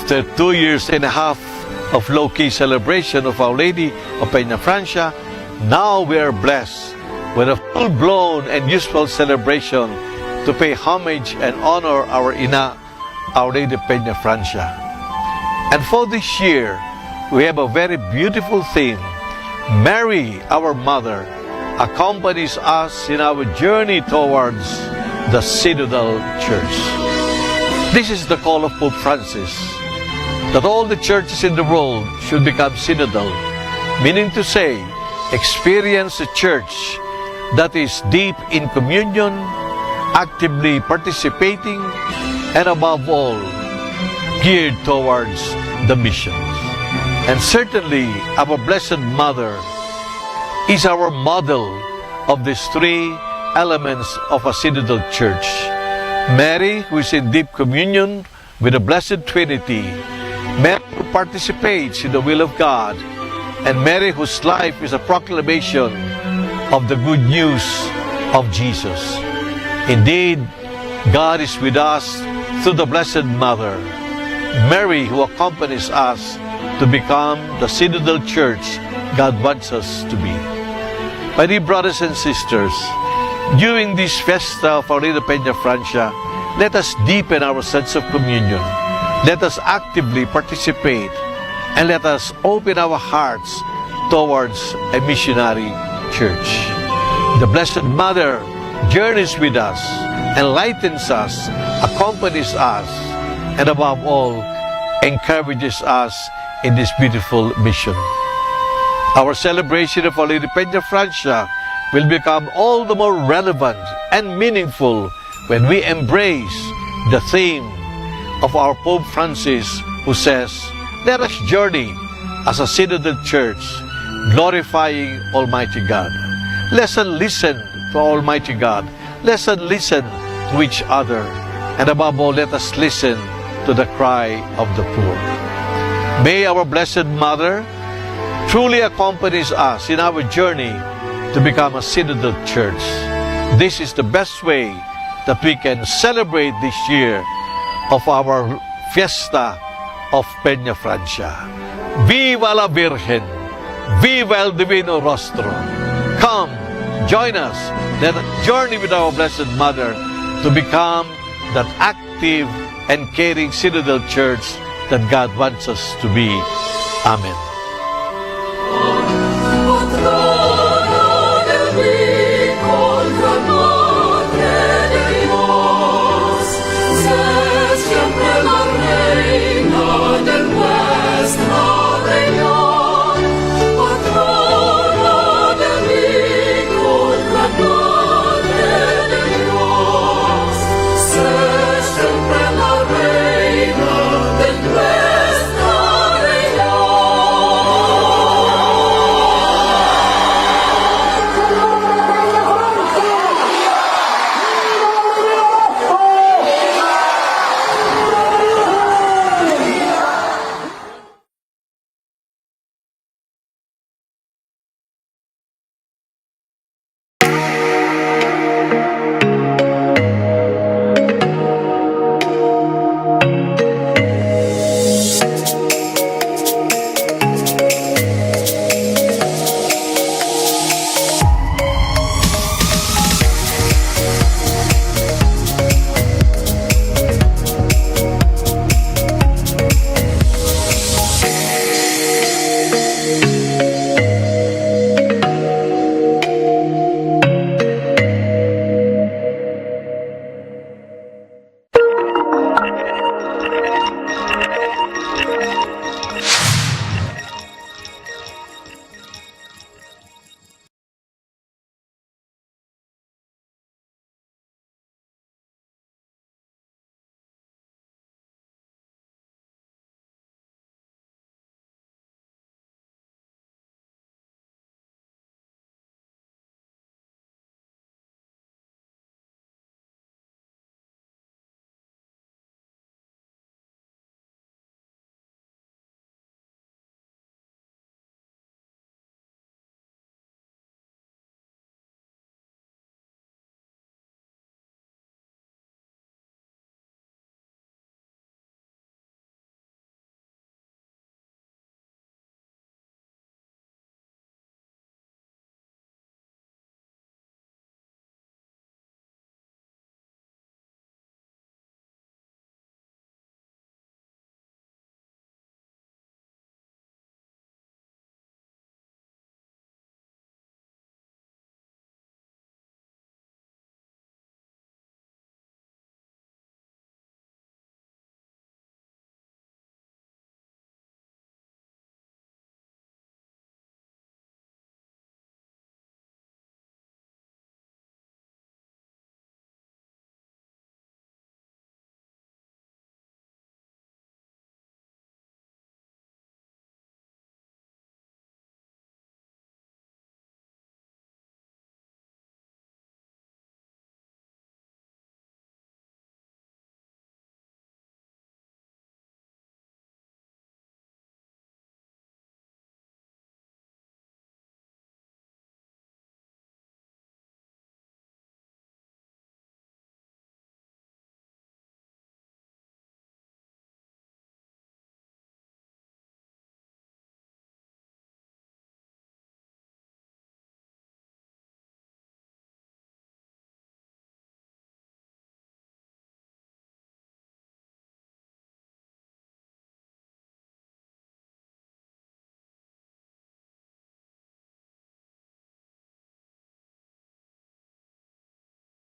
After 2 years and a half of low-key celebration of Our Lady of Peña Francia, now we are blessed with a full-blown and useful celebration to pay homage and honor our Ina, Our Lady of Peña Francia. And for this year, we have a very beautiful theme. Mary, our Mother, accompanies us in our journey towards the Synodal Church. This is the call of Pope Francis, that all the churches in the world should become synodal, meaning to say, experience a church that is deep in communion, actively participating, and above all, geared towards the mission. And certainly, our Blessed Mother is our model of these three elements of a synodal church. Mary, who is in deep communion with the Blessed Trinity, Mary who participates in the will of God, and Mary whose life is a proclamation of the good news of Jesus. Indeed, God is with us through the Blessed Mother, Mary who accompanies us to become the synodal church God wants us to be. My dear brothers and sisters, during this Fiesta of Our Lady of Peña Francia, let us deepen our sense of communion. Let us actively participate, and let us open our hearts towards a missionary church. The Blessed Mother journeys with us, enlightens us, accompanies us, and above all, encourages us in this beautiful mission. Our celebration of Our Lady of Peña Francia will become all the more relevant and meaningful when we embrace the theme of our Pope Francis, who says, let us journey as a synodal church, glorifying Almighty God. Let's listen to Almighty God. Let's listen to each other. And above all, let us listen to the cry of the poor. May our Blessed Mother truly accompanies us in our journey to become a synodal church. This is the best way that we can celebrate this year of our Fiesta of Peña Francia. Viva la Virgen! Viva el Divino Rostro! Come, join us. Let us journey with our Blessed Mother to become that active and caring synodal church that God wants us to be. Amen.